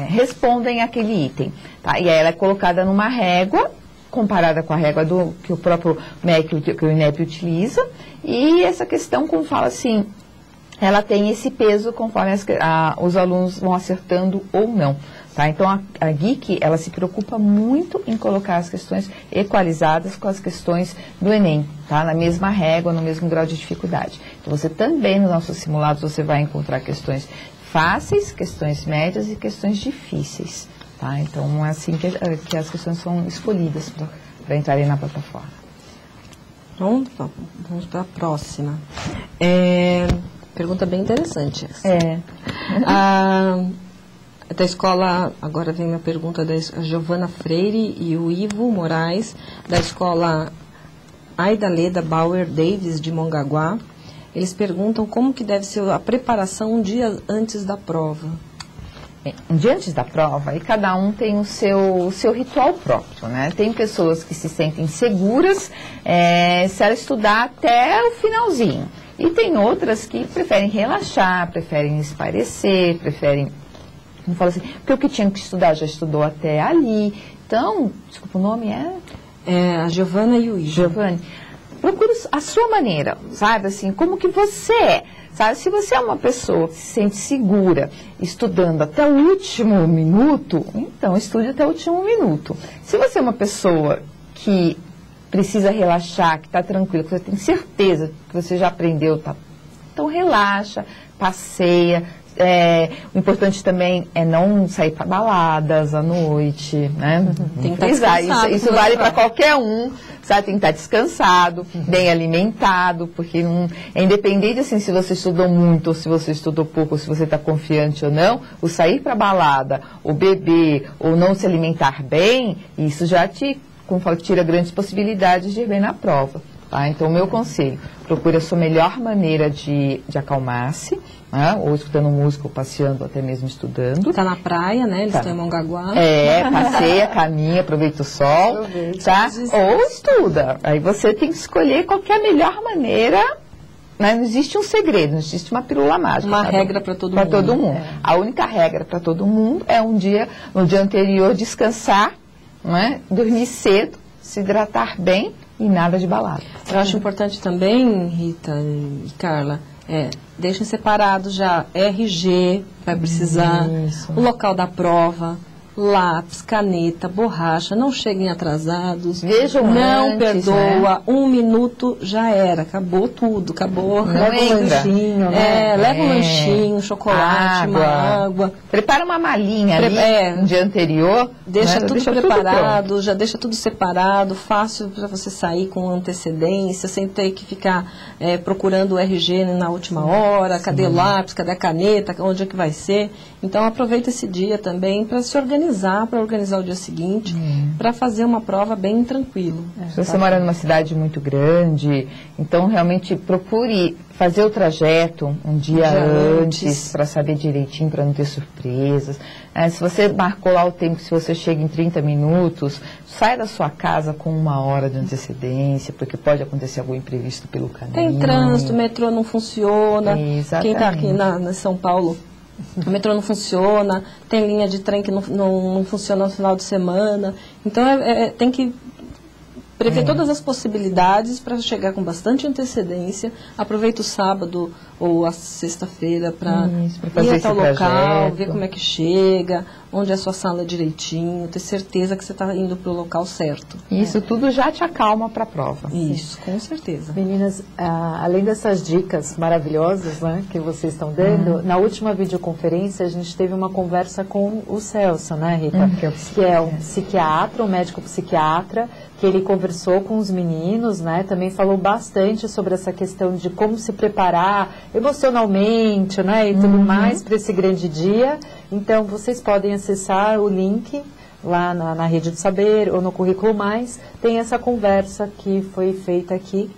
Speaker 2: respondem aquele item. Tá? E aí ela é colocada numa régua, comparada com a régua que o próprio MEC, que o INEP utiliza, e essa questão, como fala assim, ela tem esse peso conforme os alunos vão acertando ou não. Tá? Então, a GIC, ela se preocupa muito em colocar as questões equalizadas com as questões do Enem, tá? Na mesma régua, no mesmo grau de dificuldade. Então, você também, nos nossos simulados, você vai encontrar questões fáceis, questões médias e questões difíceis. Tá? Então, é assim que as questões são escolhidas para entrarem na plataforma.
Speaker 1: Vamos para a próxima. Pergunta bem interessante essa. Da escola, agora vem uma pergunta da Giovana Freire e o Ivo Moraes, da escola Aida Leda Bauer Davis, de Mongaguá. Eles perguntam como que deve ser a preparação um dia antes da prova.
Speaker 2: Um dia antes da prova, e cada um tem o seu ritual próprio, né? Tem pessoas que se sentem seguras se ela estudar até o finalzinho. E tem outras que preferem relaxar, preferem espairecer, preferem... Não fala assim, porque o que tinha que estudar já estudou até ali. Então, desculpa, o nome é
Speaker 1: a Giovana e o Ivo.
Speaker 2: Giovanni, procure a sua maneira, sabe? Assim, como que você é. Sabe, se você é uma pessoa que se sente segura estudando até o último minuto, então estude até o último minuto. Se você é uma pessoa que precisa relaxar, que está tranquila, que você tem certeza que você já aprendeu, tá? Então relaxa, passeia. O importante também é não sair para baladas à noite, né?
Speaker 1: Tem que estar descansado.
Speaker 2: Isso vale para qualquer um, sabe? Tem que estar descansado, bem alimentado, porque é independente assim se você estudou muito ou se você estudou pouco, ou se você está confiante ou não, o sair para balada, o beber ou não se alimentar bem, isso já como falo, tira grandes possibilidades de ir bem na prova. Tá? Então, o meu conselho, procure a sua melhor maneira de acalmar-se, né? Ou escutando música, ou passeando, ou até mesmo estudando.
Speaker 1: Está na praia, né? Eles estão em Mongaguá.
Speaker 2: Passeia, caminha, aproveita o sol, tá? Ou estuda. Aí você tem que escolher qual que é a melhor maneira, né? Não existe um segredo, não existe uma pílula mágica.
Speaker 1: Uma regra para todo mundo.
Speaker 2: Para todo mundo. A única regra para todo mundo é no dia anterior, descansar, né? Dormir cedo, se hidratar bem, e nada de balada.
Speaker 1: Eu acho importante também, Rita e Carla, deixem separados já RG, vai precisar, o local da prova, lápis, caneta, borracha, não cheguem atrasados.
Speaker 2: Vejam
Speaker 1: não
Speaker 2: antes,
Speaker 1: perdoa,
Speaker 2: né?
Speaker 1: 1 minuto já era, acabou tudo, acabou.
Speaker 2: Leva um lanchinho, né?
Speaker 1: Leva um lanchinho, chocolate, uma água.
Speaker 2: Prepara uma malinha ali no dia anterior.
Speaker 1: Deixa tudo preparado, já deixa tudo separado, fácil para você sair com antecedência, sem ter que ficar procurando o RG na última hora, cadê o lápis, cadê a caneta, onde é que vai ser. Então aproveita esse dia também para se organizar, para organizar o dia seguinte, para fazer uma prova bem tranquilo.
Speaker 2: Se você mora numa cidade muito grande, então realmente procure fazer o trajeto um dia antes para saber direitinho, para não ter surpresas. Se você marcou lá o tempo, se você chega em 30 minutos, sai da sua casa com 1 hora de antecedência, porque pode acontecer algum imprevisto pelo caminho.
Speaker 1: Tem trânsito, o metrô não funciona.
Speaker 2: Exatamente.
Speaker 1: Quem está aqui na São Paulo, o metrô não funciona, tem linha de trem que não funciona no final de semana. Então, tem que prever todas as possibilidades para chegar com bastante antecedência. Aproveita o sábado ou a sexta-feira para
Speaker 2: ir
Speaker 1: até o local, ver como é que chega, onde é a sua sala direitinho, ter certeza que você está indo para o local certo.
Speaker 2: Isso tudo já te acalma para a prova.
Speaker 1: Isso, com certeza.
Speaker 3: Meninas, além dessas dicas maravilhosas, né, que vocês estão dando, na última videoconferência a gente teve uma conversa com o Celso, né, Rita? Que é um psiquiatra, um médico psiquiatra, que ele conversou com os meninos, né, também falou bastante sobre essa questão de como se preparar emocionalmente, né, e tudo mais para esse grande dia. Então, vocês podem acessar o link lá na Rede do Saber ou no Currículo Mais, tem essa conversa que foi feita aqui.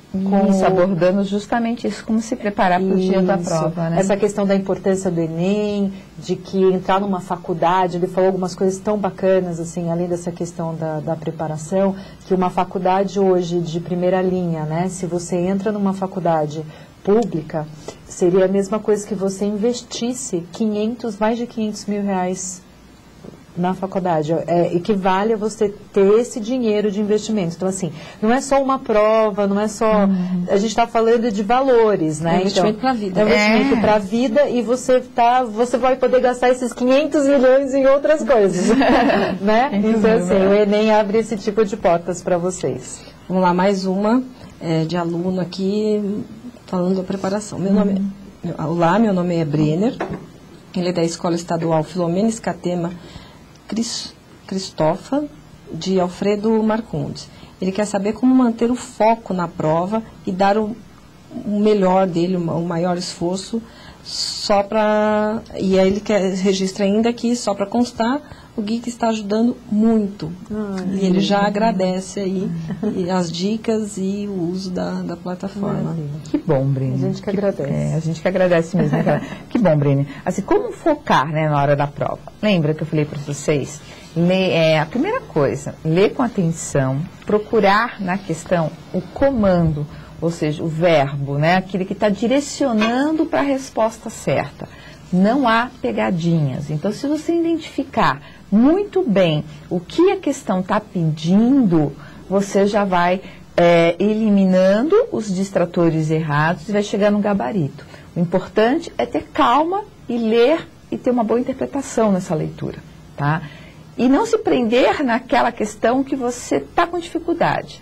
Speaker 2: Abordando justamente isso, como se preparar para o dia da prova, né?
Speaker 3: Essa questão da importância do Enem, de que entrar numa faculdade, ele falou algumas coisas tão bacanas, assim, além dessa questão da preparação, que uma faculdade hoje de primeira linha, né, se você entra numa faculdade pública, seria a mesma coisa que você investisse mais de 500 mil reais na faculdade, equivale a você ter esse dinheiro de investimento. Então, assim, não é só uma prova, não é só... A gente está falando de valores, né?
Speaker 1: É um investimento para a vida.
Speaker 3: É um investimento para a vida e você vai poder gastar esses 500 milhões em outras coisas, né? Então, assim, o Enem abre esse tipo de portas para vocês.
Speaker 1: Vamos lá, mais uma de aluno aqui falando da preparação. Olá, meu nome é Brenner, ele é da Escola Estadual Filomena Escatema Cristófa, de Alfredo Marcondes. Ele quer saber como manter o foco na prova e dar o melhor dele, o maior esforço, só para... E aí ele registra ainda que, só para constar, o Geek está ajudando muito. E ele já agradece aí as dicas e o uso da plataforma.
Speaker 2: Que bom, Brene.
Speaker 3: A gente que agradece.
Speaker 2: A gente que agradece mesmo. Que bom, Brene. Assim, como focar, né, na hora da prova? Lembra que eu falei para vocês? A primeira coisa, ler com atenção, procurar na questão o comando, ou seja, o verbo, né, aquele que está direcionando para a resposta certa. Não há pegadinhas. Então, se você identificar muito bem o que a questão está pedindo, você já vai eliminando os distratores errados e vai chegar no gabarito. O importante é ter calma e ler e ter uma boa interpretação nessa leitura, tá? E não se prender naquela questão que você está com dificuldade.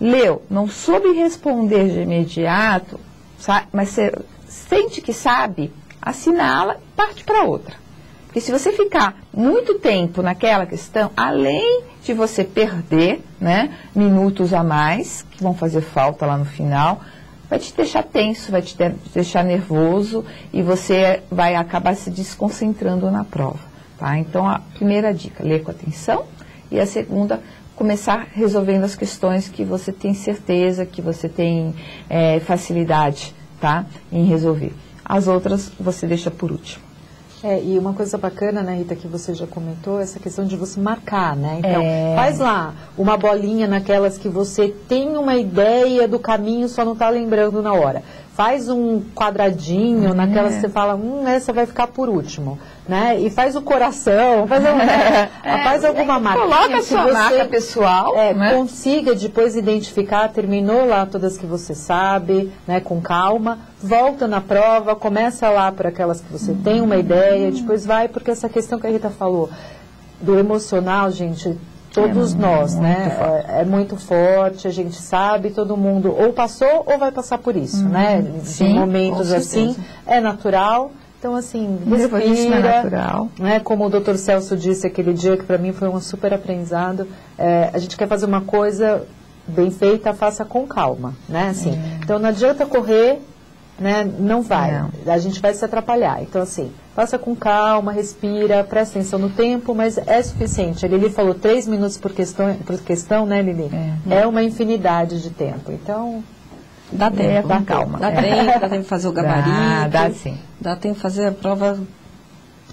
Speaker 2: Leu, não soube responder de imediato, sabe? Mas você sente que sabe, assinala e parte para outra. Porque se você ficar muito tempo naquela questão, além de você perder, né, minutos a mais, que vão fazer falta lá no final, vai te deixar tenso, vai te deixar nervoso e você vai acabar se desconcentrando na prova, tá? Então, a primeira dica, ler com atenção, e a segunda, começar resolvendo as questões que você tem certeza, que você tem facilidade, tá, em resolver. As outras você deixa por último.
Speaker 3: E uma coisa bacana, né, Rita, que você já comentou, essa questão de você marcar, né? Então, faz lá uma bolinha naquelas que você tem uma ideia do caminho, só não está lembrando na hora. Faz um quadradinho naquelas que você fala, essa vai ficar por último, né? E faz o coração, faz alguma marquinha.
Speaker 2: Coloca a sua marca pessoal.
Speaker 3: Né? Consiga depois identificar, terminou lá todas que você sabe, né, com calma, volta na prova, começa lá por aquelas que você tem uma ideia, depois vai, porque essa questão que a Rita falou, do emocional, gente... Todos nós, né? É muito forte, a gente sabe, todo mundo ou passou ou vai passar por isso, né? Em momentos assim, é natural. Então, assim, respira,
Speaker 2: é natural.
Speaker 3: Né? Como o Dr. Celso disse aquele dia, que para mim foi um super aprendizado, a gente quer fazer uma coisa bem feita, faça com calma, né? Assim, então, não adianta correr, né? Não vai. Não. A gente vai se atrapalhar. Então, assim, faça com calma, respira, presta atenção no tempo, mas é suficiente. A Lili falou 3 minutos por questão, né, Lili? É uma infinidade de tempo. Então,
Speaker 1: dá tempo.
Speaker 2: Dá calma.
Speaker 1: Dá tempo de fazer o gabarito.
Speaker 2: Dá sim.
Speaker 1: Dá tempo de fazer a prova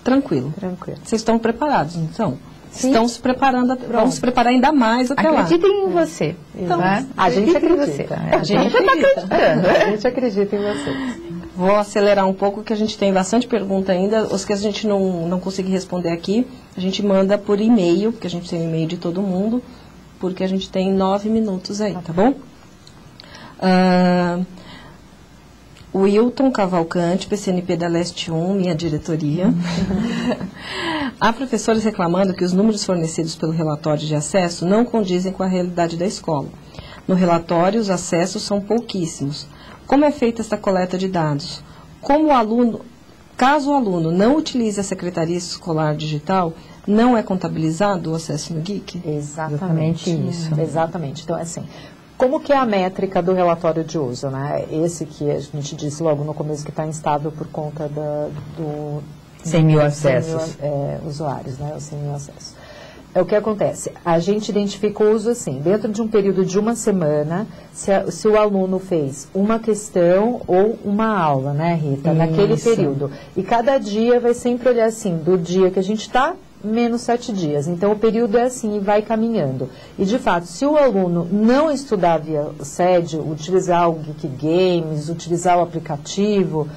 Speaker 1: tranquilo. Vocês estão preparados, então?
Speaker 2: Sim.
Speaker 1: Estão se preparando, vamos se preparar ainda mais até lá.
Speaker 2: Acreditem em você.
Speaker 3: Então, né? A gente acredita.
Speaker 1: A gente acredita.
Speaker 3: A gente acredita em você.
Speaker 1: Vou acelerar um pouco, que a gente tem bastante pergunta ainda. Os que a gente não conseguir responder aqui, a gente manda por e-mail, porque a gente tem e-mail de todo mundo, porque a gente tem 9 minutos aí, tá bom? Wilton Cavalcante, PCNP da Leste 1, minha diretoria. Há professores reclamando que os números fornecidos pelo relatório de acesso não condizem com a realidade da escola. No relatório, os acessos são pouquíssimos. Como é feita esta coleta de dados? Caso o aluno não utilize a Secretaria Escolar Digital, não é contabilizado o acesso no GIC?
Speaker 3: Exatamente isso. Exatamente. Então, assim, como que é a métrica do relatório de uso, né? Esse que a gente disse logo no começo que está instável por conta do
Speaker 2: 100 mil acessos.
Speaker 3: 100 mil, usuários, né? Os 100 mil acessos. É o que acontece. A gente identifica o uso assim, dentro de um período de uma semana, se o aluno fez uma questão ou uma aula, né, Rita? Isso. Naquele período. E cada dia vai sempre olhar assim, do dia que a gente está, menos 7 dias. Então, o período é assim e vai caminhando. E, de fato, se o aluno não estudar via SED, utilizar o Geek Games, utilizar o aplicativo,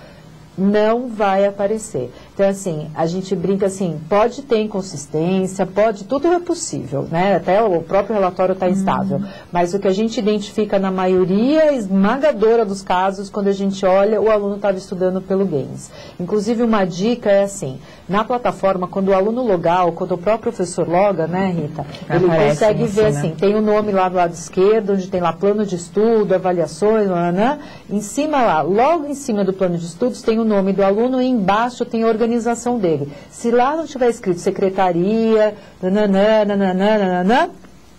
Speaker 3: não vai aparecer. Então, assim, a gente brinca assim, pode ter inconsistência, tudo é possível, né? Até o próprio relatório está instável. Mas o que a gente identifica na maioria esmagadora dos casos, quando a gente olha, o aluno estava estudando pelo Games. Inclusive, uma dica é assim, na plataforma, quando o aluno logar, ou quando o próprio professor loga, né, Rita? Ele consegue ver assim, tem o nome lá do lado esquerdo, onde tem lá plano de estudo, avaliações, em cima lá, logo em cima do plano de estudos, tem o nome do aluno e embaixo tem a organização dele. Se lá não tiver escrito secretaria,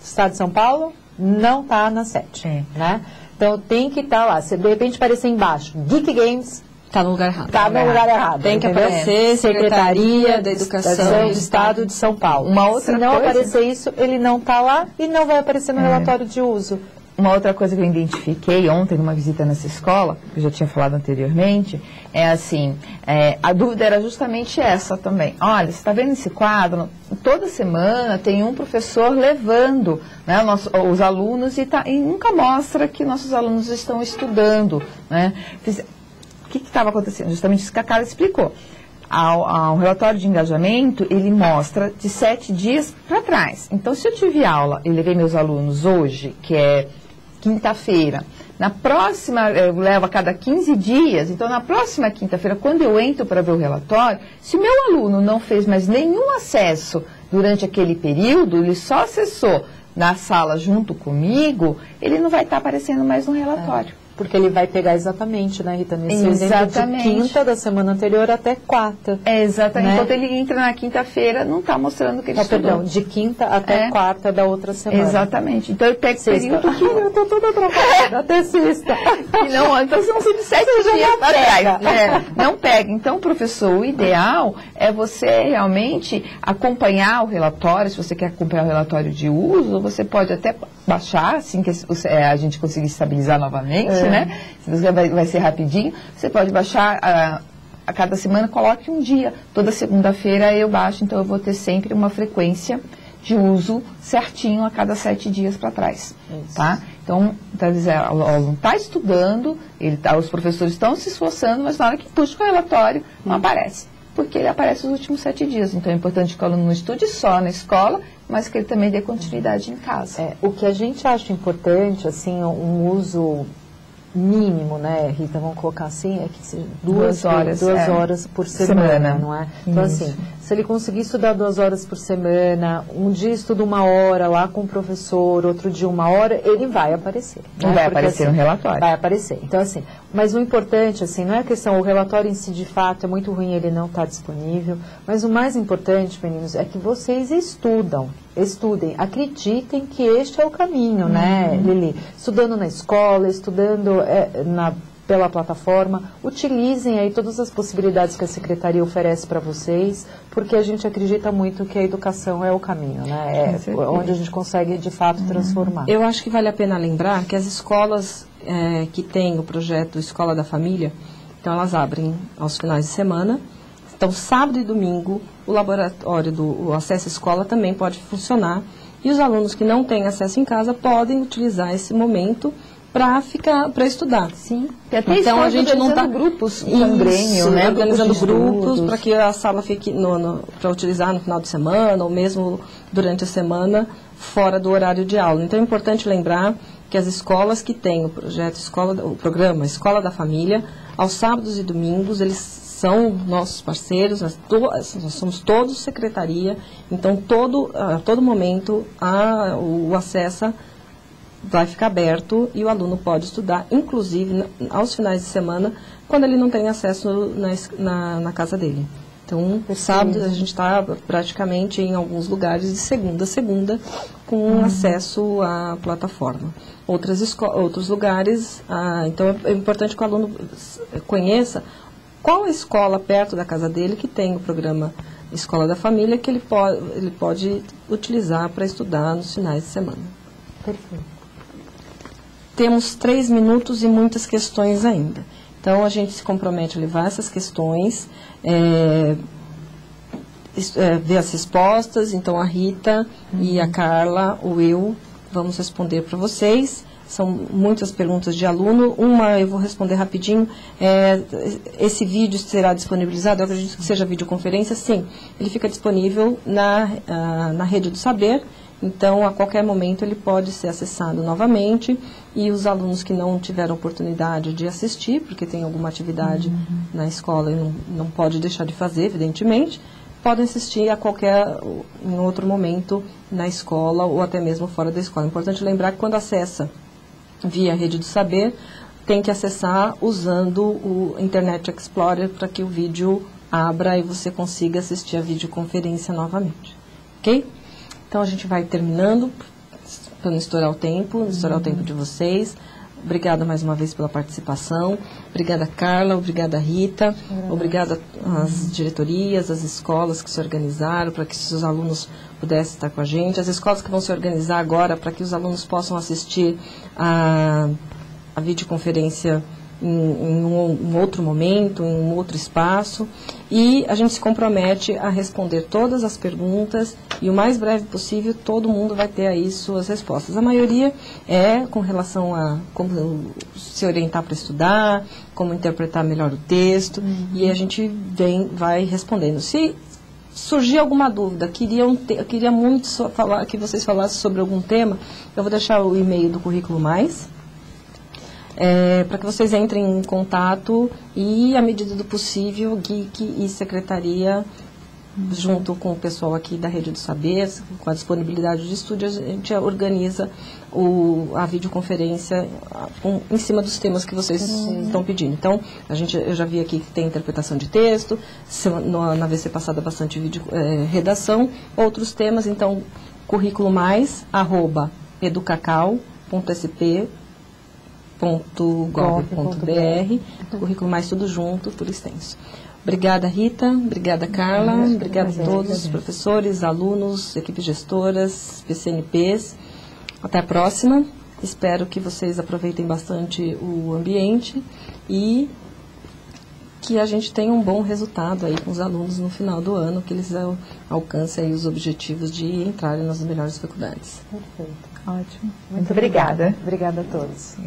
Speaker 3: Estado de São Paulo, não está na 7, né? Então tem que estar lá. Se de repente aparecer embaixo, Geek Games,
Speaker 1: está no lugar errado.
Speaker 3: Está no lugar errado.
Speaker 1: Tem que aparecer Secretaria da Educação
Speaker 3: do Estado de São Paulo.
Speaker 2: Uma outra
Speaker 3: Se não
Speaker 2: coisa,
Speaker 3: aparecer isso, ele não está lá e não vai aparecer no relatório de uso.
Speaker 2: Uma outra coisa que eu identifiquei ontem numa visita nessa escola, que eu já tinha falado anteriormente, é assim, a dúvida era justamente essa também. Olha, você está vendo esse quadro? Toda semana tem um professor levando, né, os alunos e nunca mostra que nossos alunos estão estudando, né? O que estava acontecendo? Justamente isso que a Carla explicou. Ao relatório de engajamento, ele mostra de 7 dias para trás. Então, se eu tive aula e levei meus alunos hoje, que é quinta-feira, na próxima, eu levo a cada 15 dias, então na próxima quinta-feira, quando eu entro para ver o relatório, se o meu aluno não fez mais nenhum acesso durante aquele período, ele só acessou na sala junto comigo, ele não vai estar aparecendo mais no relatório.
Speaker 3: Porque ele vai pegar exatamente, né, Rita? Nesse exemplo de quinta da semana anterior até quarta.
Speaker 2: Exatamente. Né? Enquanto ele entra na quinta-feira, não está mostrando que ele estudou.
Speaker 3: Perdão, de quinta até quarta da outra semana.
Speaker 2: Exatamente. Então, eu pego período que...
Speaker 3: eu estou toda atrapalhada, até sexta.
Speaker 2: Não, então são 7 dias para trás. Não pega. Então, professor, o ideal é você realmente acompanhar o relatório. Se você quer acompanhar o relatório de uso, você pode até baixar, assim que a gente conseguir estabilizar novamente, né? Vai ser rapidinho. Você pode baixar a cada semana, coloque um dia. Toda segunda-feira eu baixo, então eu vou ter sempre uma frequência de uso certinho a cada 7 dias para trás. Tá? Então, o aluno está estudando, os professores estão se esforçando, mas na hora que puxa o relatório, não aparece. Porque ele aparece nos últimos 7 dias. Então, é importante que o aluno não estude só na escola, mas que ele também dê continuidade em casa.
Speaker 3: O que a gente acha importante, assim, um uso mínimo, né, Rita, vamos colocar assim, é que seja 2 horas por semana, não é? Então, assim, se ele conseguir estudar 2 horas por semana, um dia estuda 1 hora lá com o professor, outro dia 1 hora, ele vai aparecer.
Speaker 2: Não vai aparecer no relatório.
Speaker 3: Vai aparecer. Então, assim, mas o importante, assim, não é a questão, o relatório em si, de fato, é muito ruim, ele não está disponível, mas o mais importante, meninos, é que vocês estudem, acreditem que este é o caminho, né, Lili? Estudando na escola, estudando pela plataforma, utilizem aí todas as possibilidades que a Secretaria oferece para vocês, porque a gente acredita muito que a educação é o caminho, né? É onde a gente consegue, de fato, transformar.
Speaker 1: Eu acho que vale a pena lembrar que as escolas que têm o projeto Escola da Família, então elas abrem aos finais de semana. Então, sábado e domingo, o laboratório do Acesso Escola também pode funcionar. E os alunos que não têm acesso em casa podem utilizar esse momento para estudar.
Speaker 2: Sim. Então, a gente não está
Speaker 1: grupos
Speaker 2: com Grêmio, né?
Speaker 1: Organizando grupos para que a sala fique para utilizar no final de semana ou mesmo durante a semana fora do horário de aula. Então, é importante lembrar que as escolas que têm o projeto o programa Escola da Família, aos sábados e domingos, eles são nossos parceiros, nós somos todos secretaria, então a todo momento o acesso vai ficar aberto e o aluno pode estudar, inclusive aos finais de semana, quando ele não tem acesso na casa dele. Então, sábado a gente está praticamente em alguns lugares de segunda a segunda com acesso à plataforma. Outros lugares, então é importante que o aluno conheça qual a escola perto da casa dele que tem o programa Escola da Família que ele pode utilizar para estudar nos finais de semana.
Speaker 3: Perfeito.
Speaker 1: Temos 3 minutos e muitas questões ainda. Então, a gente se compromete a levar essas questões, ver as respostas. Então, a Rita e a Carla, ou eu, vamos responder para vocês. São muitas perguntas de aluno. Uma eu vou responder rapidinho. Esse vídeo será disponibilizado? Eu acredito que seja videoconferência. Sim, ele fica disponível na Rede do Saber. Então, a qualquer momento, ele pode ser acessado novamente e os alunos que não tiveram oportunidade de assistir, porque tem alguma atividade na escola e não pode deixar de fazer, evidentemente, podem assistir em outro momento na escola ou até mesmo fora da escola. É importante lembrar que quando acessa via Rede do Saber, tem que acessar usando o Internet Explorer para que o vídeo abra e você consiga assistir a videoconferência novamente. Ok? Então, a gente vai terminando, para não estourar o tempo, de vocês. Obrigada mais uma vez pela participação. Obrigada, Carla. Obrigada, Rita. Obrigada às diretorias, às escolas que se organizaram para que os alunos pudessem estar com a gente. As escolas que vão se organizar agora para que os alunos possam assistir a videoconferência em um outro momento, em um outro espaço, e a gente se compromete a responder todas as perguntas e o mais breve possível todo mundo vai ter aí suas respostas. A maioria é com relação a como se orientar para estudar, como interpretar melhor o texto, e a gente vai respondendo. Se surgir alguma dúvida, queria muito falar que vocês falassem sobre algum tema, eu vou deixar o e-mail do Currículo Mais, para que vocês entrem em contato e, à medida do possível, GIC e Secretaria, junto com o pessoal aqui da Rede do Saber, com a disponibilidade de estúdio, a gente organiza a videoconferência em cima dos temas que vocês estão pedindo. Então, eu já vi aqui que tem interpretação de texto, na VC passada bastante redação, outros temas, então, currículo mais, @educacau.sp.gov.br, currículo mais tudo junto, por extenso. Obrigada, Rita. Obrigada, Carla. Obrigada a todos os professores, alunos, equipes gestoras, PCNPs. Até a próxima. Espero que vocês aproveitem bastante o ambiente e que a gente tenha um bom resultado aí com os alunos no final do ano, que eles alcancem aí os objetivos de entrarem nas melhores faculdades.
Speaker 3: Perfeito.
Speaker 2: Ótimo. Muito obrigada.
Speaker 3: Obrigada a todos.